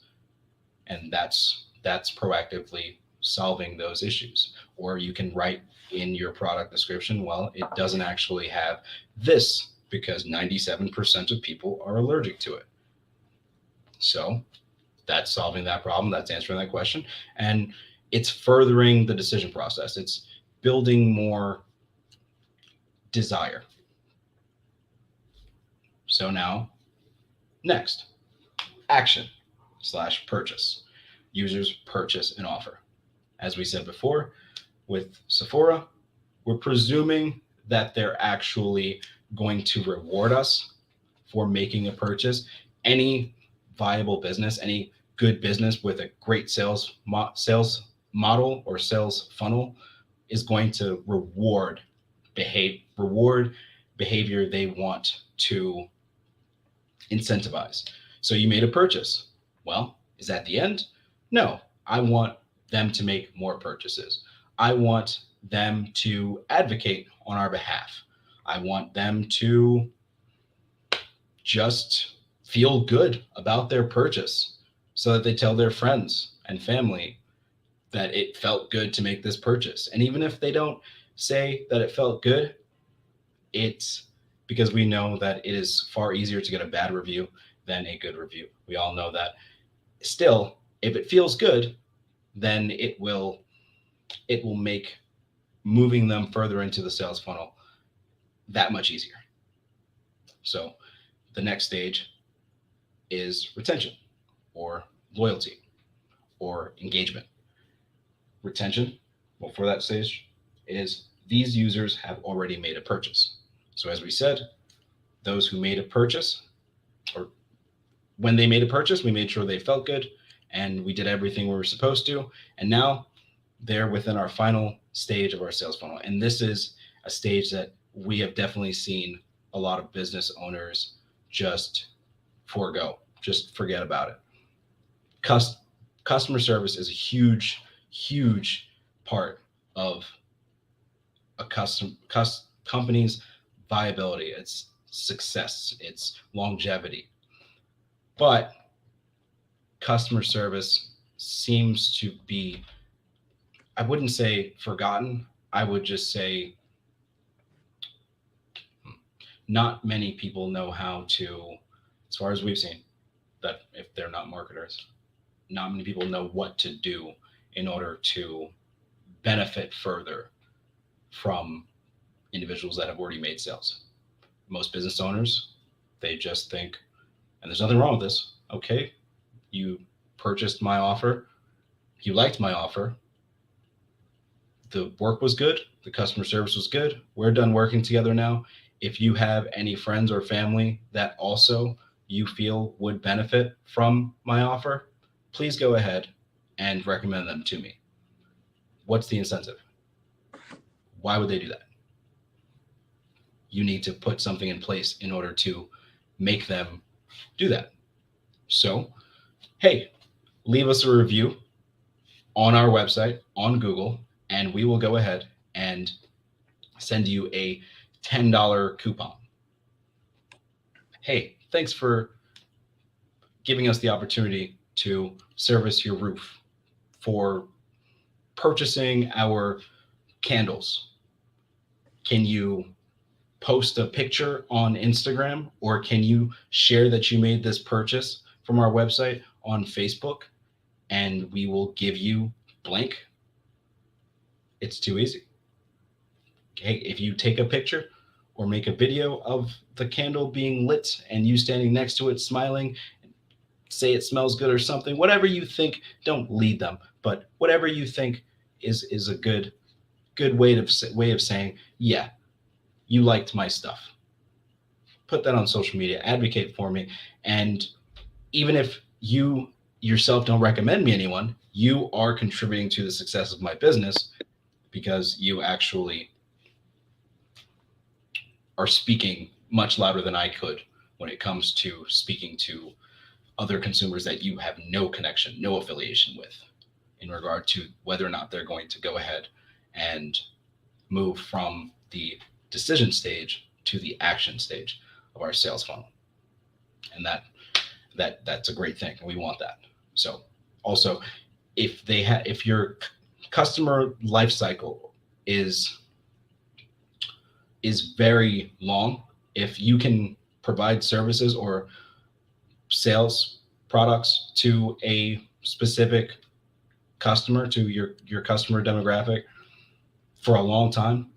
And that's proactively solving those issues. Or you can write in your product description, well, it doesn't actually have this because 97% of people are allergic to it. So that's solving that problem. That's answering that question. And it's furthering the decision process. It's building more desire. So now, next, action/purchase. Users purchase an offer. As we said before, with Sephora, we're presuming that they're actually going to reward us for making a purchase. Any viable business, any good business with a great sales model or sales funnel is going to reward behavior they want to incentivize. So you made a purchase. Well, is that the end? No, I want them to make more purchases. I want them to advocate on our behalf. I want them to just feel good about their purchase so that they tell their friends and family that it felt good to make this purchase. And even if they don't say that it felt good, it's because we know that it is far easier to get a bad review than a good review. We all know that. Still, if it feels good, then it will make moving them further into the sales funnel that much easier. So the next stage is retention or loyalty or engagement. Retention, well, for that stage is these users have already made a purchase. So as we said, those who made a purchase, or when they made a purchase, we made sure they felt good and we did everything we were supposed to. And now they're within our final stage of our sales funnel. And this is a stage that we have definitely seen a lot of business owners just forego, just forget about it. Customer service is a huge part of a company's viability, its success, its longevity. But customer service seems to be, I wouldn't say forgotten, I would just say not many people know how to, as far as we've seen, that if they're not marketers, not many people know what to do in order to benefit further from individuals that have already made sales. Most business owners, they just think, and there's nothing wrong with this, okay, you purchased my offer, you liked my offer, the work was good, the customer service was good, we're done working together now. If you have any friends or family that also you feel would benefit from my offer, please go ahead and recommend them to me. What's the incentive? Why would they do that? You need to put something in place in order to make them do that. So, hey, leave us a review on our website, on Google, and we will go ahead and send you a $10 coupon. Hey, thanks for giving us the opportunity to service your roof, for purchasing our candles. Can you post a picture on Instagram, or can you share that you made this purchase from our website on Facebook, and we will give you blank? It's too easy. Okay, if you take a picture or make a video of the candle being lit and you standing next to it smiling, say it smells good or something, whatever you think, don't lead them, but whatever you think is a good way of saying, yeah, you liked my stuff. Put that on social media, advocate for me. And even if you yourself don't recommend me anyone, you are contributing to the success of my business because you actually are speaking much louder than I could when it comes to speaking to other consumers that you have no connection, no affiliation with, in regard to whether or not they're going to go ahead and move from the decision stage to the action stage of our sales funnel. And that's a great thing, and we want that. So also, if your customer life cycle is very long, if you can provide services or sales products to a specific customer, to your customer demographic for a long time,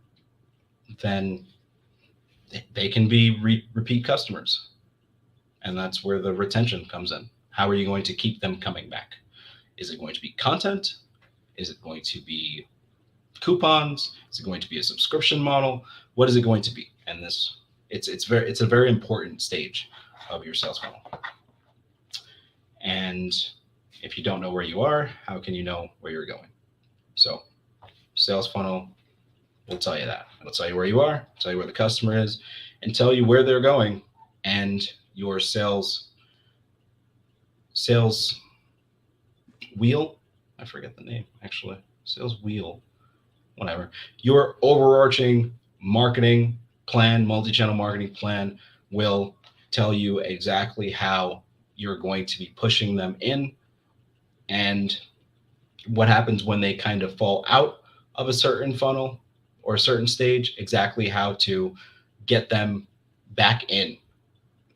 then they can be repeat customers. And that's where the retention comes in. How are you going to keep them coming back? Is it going to be content? Is it going to be coupons? Is it going to be a subscription model? What is it going to be? And it's a very important stage of your sales funnel. And if you don't know where you are, how can you know where you're going? So sales funnel will tell you that. It'll tell you where you are, tell you where the customer is, and tell you where they're going. And your sales wheel, I forget the name actually, sales wheel, whatever. Your overarching marketing plan, multi-channel marketing plan will tell you exactly how you're going to be pushing them in, and what happens when they kind of fall out of a certain funnel or a certain stage, exactly how to get them back in,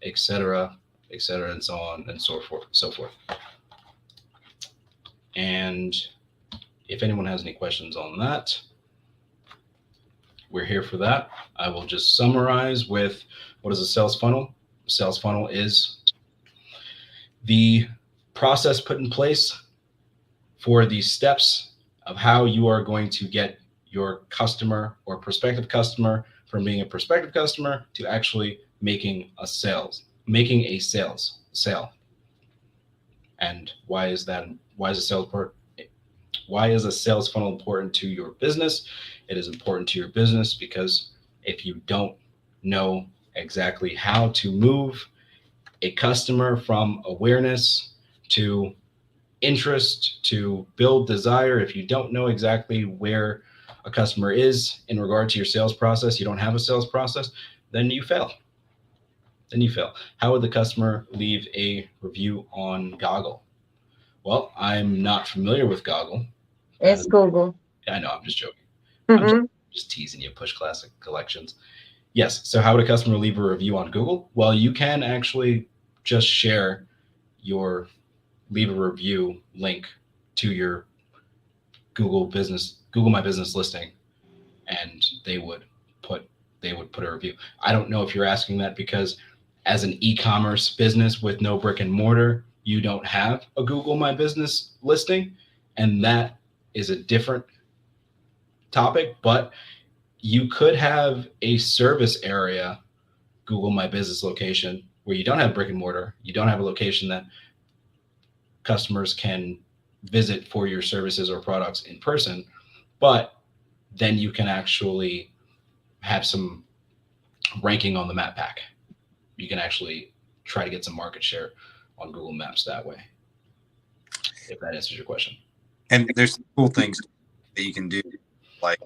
etc., and so on and so forth. And if anyone has any questions on that, we're here for that. I will just summarize with what is a sales funnel. A sales funnel is the process put in place for the steps of how you are going to get your customer or prospective customer from being a prospective customer to actually making a sale. And why is that? Why is a sales part? Why is a sales funnel important to your business? It is important to your business because if you don't know exactly how to move a customer from awareness to interest to build desire, if you don't know exactly where a customer is in regard to your sales process, you don't have a sales process, then you fail. How would the customer leave a review on Goggle? Well, I'm not familiar with Goggle. It's Google. I know, I'm just joking. Mm-hmm. I'm just teasing you, Push Classic Collections. Yes, so how would a customer leave a review on Google? Well, you can actually just share your leave a review link to your Google My Business listing, and they would put a review. I don't know if you're asking that because as an e-commerce business with no brick and mortar, you don't have a Google My Business listing, and that is a different topic, but you could have a service area Google My Business location where you don't have brick and mortar, you don't have a location that customers can visit for your services or products in person, but then you can actually have some ranking on the map pack. You can actually try to get some market share on Google Maps that way, if that answers your question. And there's cool things that you can do, like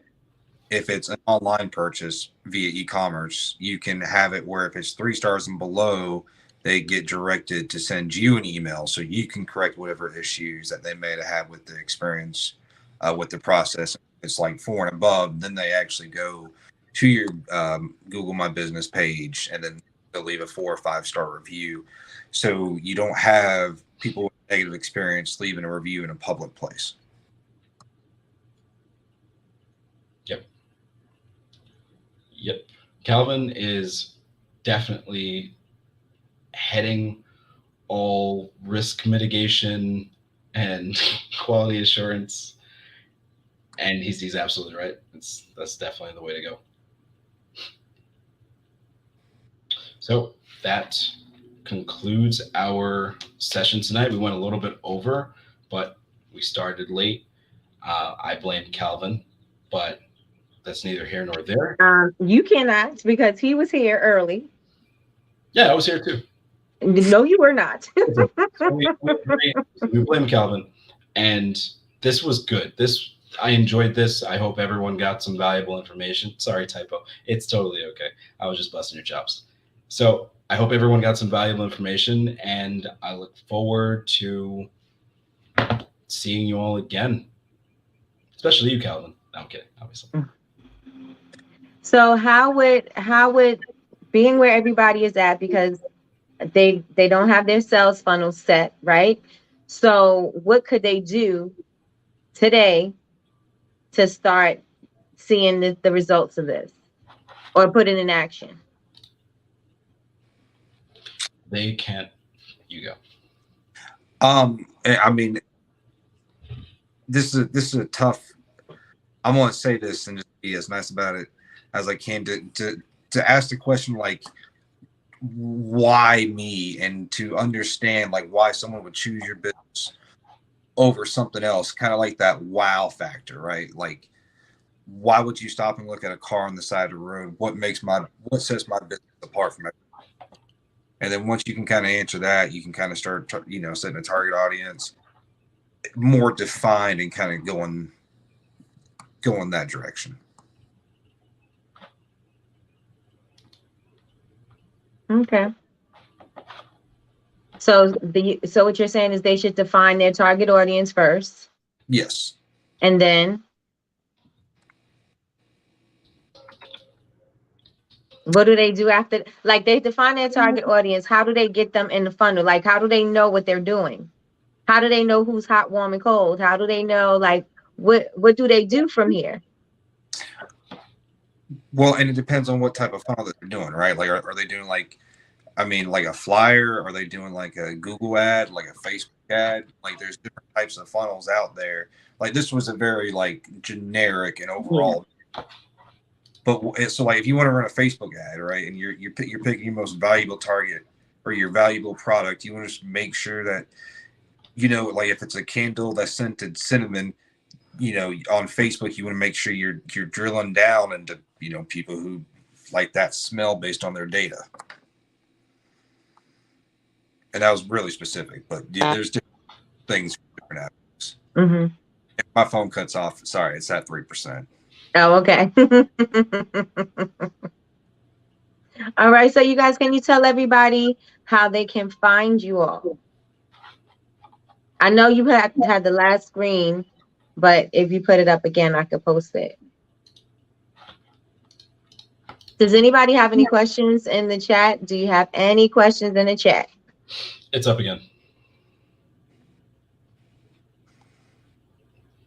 if it's an online purchase via e-commerce, you can have it where if it's 3 stars and below, they get directed to send you an email so you can correct whatever issues that they may have had with the experience with the process. If it's like 4 and above, then they actually go to your Google My Business page, and then they'll leave a 4 or 5 star review. So you don't have people with negative experience leaving a review in a public place. Yep. Calvin is definitely heading all risk mitigation and quality assurance. And he's absolutely right. That's definitely the way to go. So that concludes our session tonight. We went a little bit over, but we started late. I blame Calvin, but that's neither here nor there. You cannot, because he was here early. Yeah, I was here too. No, you were not. So we blame Calvin, and this was good. I enjoyed this. I hope everyone got some valuable information. Sorry, typo. It's totally okay. I was just busting your chops. So I hope everyone got some valuable information, and I look forward to seeing you all again, especially you, Calvin. No, I'm kidding, obviously. So how would being where everybody is at, because they don't have their sales funnel set, right? So what could they do today to start seeing the results of this, or put it in action? They can't. You go. I mean, this is a tough. I'm gonna say this and just be as nice about it as I can to ask the question like, why me, and to understand like why someone would choose your business over something else, kind of like that wow factor, right? Like, why would you stop and look at a car on the side of the road? What sets my business apart from it? And then once you can kind of answer that, you can kind of start, setting a target audience more defined and kind of going that direction. Okay. So what you're saying is they should define their target audience first. Yes. And then what do they do after? Like, they define their target audience. How do they get them in the funnel? Like, how do they know what they're doing? How do they know who's hot, warm, and cold? How do they know, like, what do they do from here? Well, and it depends on what type of funnel that they're doing, right? Like, are they doing like a flyer? Are they doing like a Google ad, like a Facebook ad? Like, there's different types of funnels out there. Like, this was a very like generic and overall. Yeah. But so like, if you want to run a Facebook ad, right, and you're picking your most valuable target or your valuable product, you want to just make sure that, like if it's a candle that's scented cinnamon, on Facebook, you want to make sure you're drilling down into, people who like that smell based on their data. And that was really specific, but there's different things for different apps. Mm-hmm. If my phone cuts off, sorry, it's at 3%. Oh, okay. All right. So you guys, can you tell everybody how they can find you all? I know you had the last screen, but if you put it up again, I could post it. Does anybody have any questions in the chat? Do you have any questions in the chat? It's up again.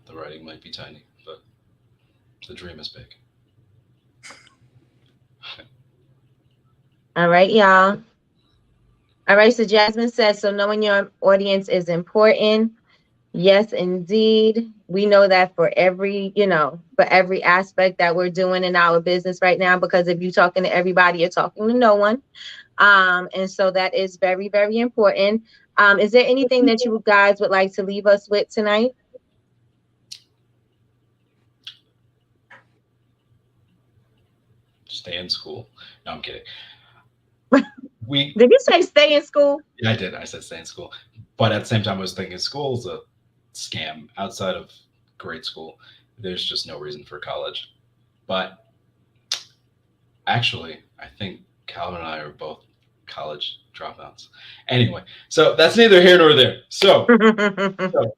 The writing might be tiny, but the dream is big. All right, y'all. All right, so Jasmine says, so knowing your audience is important. Yes, indeed. We know that for every aspect that we're doing in our business right now, because if you're talking to everybody, you're talking to no one. And so that is very, very important. Is there anything that you guys would like to leave us with tonight? Stay in school. No, I'm kidding. Did you say stay in school? Yeah, I did. I said stay in school. But at the same time, I was thinking school's a scam. Outside of grade school, there's just no reason for college. But actually, I think Calvin and I are both college dropouts. Anyway, so that's neither here nor there. So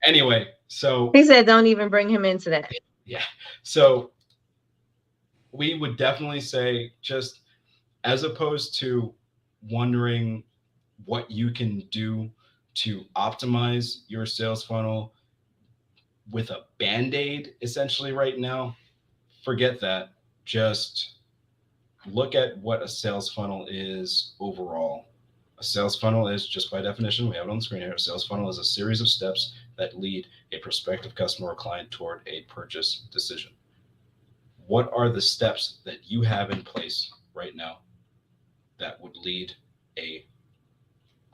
anyway, he said don't even bring him into that. Yeah. So we would definitely say, just as opposed to wondering what you can do to optimize your sales funnel with a Band-Aid essentially right now, forget that. Just look at what a sales funnel is overall. A sales funnel is, just by definition, we have it on the screen here, a sales funnel is a series of steps that lead a prospective customer or client toward a purchase decision. What are the steps that you have in place right now that would lead a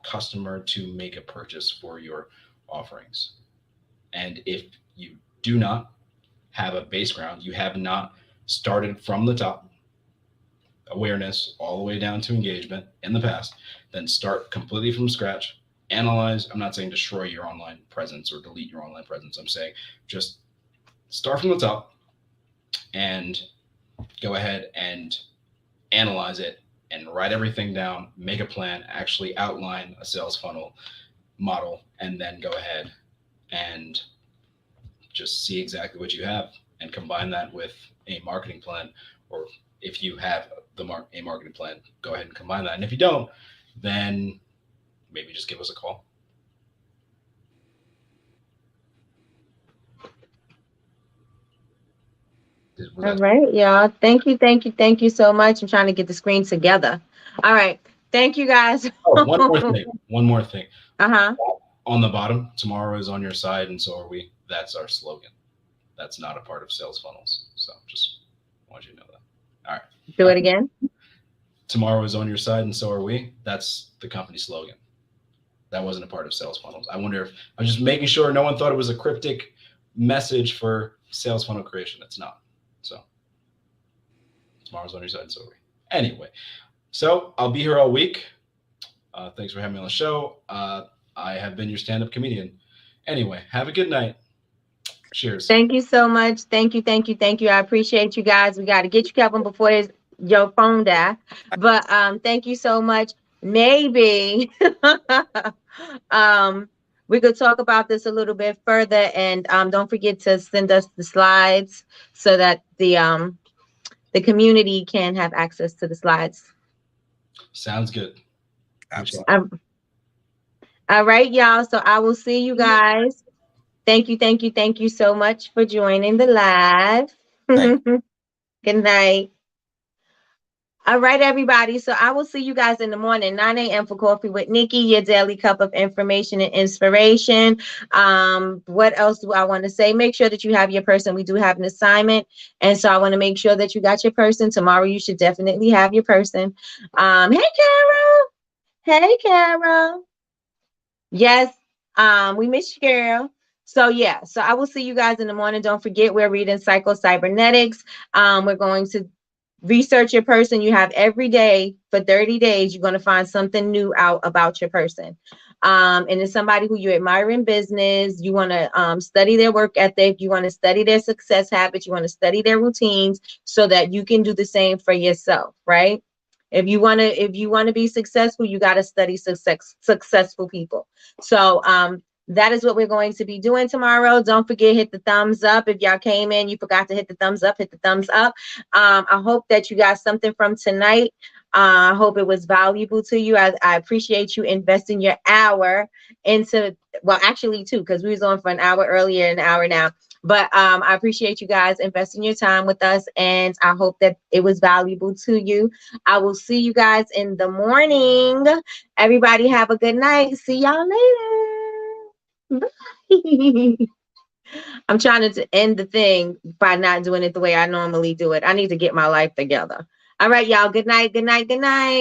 customer to make a purchase for your offerings. And if you do not have a base ground, you have not started from the top, awareness all the way down to engagement in the past, then start completely from scratch. Analyze. I'm not saying destroy your online presence or delete your online presence. I'm saying just start from the top and go ahead and analyze it and write everything down, make a plan, actually outline a sales funnel model, and then go ahead and just see exactly what you have and combine that with a marketing plan. Or if you have a marketing plan, go ahead and combine that. And if you don't, then maybe just give us a call. All right, y'all. Thank you so much. I'm trying to get the screen together. All right. Thank you, guys. Oh, one more thing. Uh-huh. On the bottom, tomorrow is on your side and so are we. That's our slogan. That's not a part of sales funnels. So just want you to know that. All right. Do it again. Tomorrow is on your side and so are we. That's the company slogan. That wasn't a part of sales funnels. I wonder if I'm just making sure no one thought it was a cryptic message for sales funnel creation. It's not. So tomorrow's on your side and so are we. Anyway, so I'll be here all week. Thanks for having me on the show. I have been your stand-up comedian. Anyway, have a good night. Cheers. Thank you so much. Thank you. I appreciate you guys. We got to get you, Kelvin, before your phone die. But thank you so much. Maybe we could talk about this a little bit further, and don't forget to send us the slides so that the community can have access to the slides. Sounds good. Absolutely. All right, y'all. So I will see you guys. Thank you so much for joining the live. Good night. All right, everybody. So I will see you guys in the morning, 9 a.m. for Coffee with Nikki, your daily cup of information and inspiration. What else do I want to say? Make sure that you have your person. We do have an assignment. And so I want to make sure that you got your person. Tomorrow, you should definitely have your person. Hey, Carol. Yes, we miss you, girl. So yeah, so I will see you guys in the morning. Don't forget, we're reading Psycho-Cybernetics. We're going to research your person. You have every day for 30 days. You're going to find something new out about your person. And it's somebody who you admire in business. You want to study their work ethic. You want to study their success habits. You want to study their routines so that you can do the same for yourself, right? If you want to be successful, you got to study successful people. So that is what we're going to be doing tomorrow. Don't forget, hit the thumbs up. If y'all came in, you forgot to hit the thumbs up, hit the thumbs up. I hope that you got something from tonight. I hope it was valuable to you. I appreciate you investing your hour into, well, actually 2, because we was on for an hour earlier, an hour now. But I appreciate you guys investing your time with us, and I hope that it was valuable to you. I will see you guys in the morning. Everybody have a good night. See y'all later. Bye. I'm trying to end the thing by not doing it the way I normally do it. I need to get my life together. All right, y'all. Good night.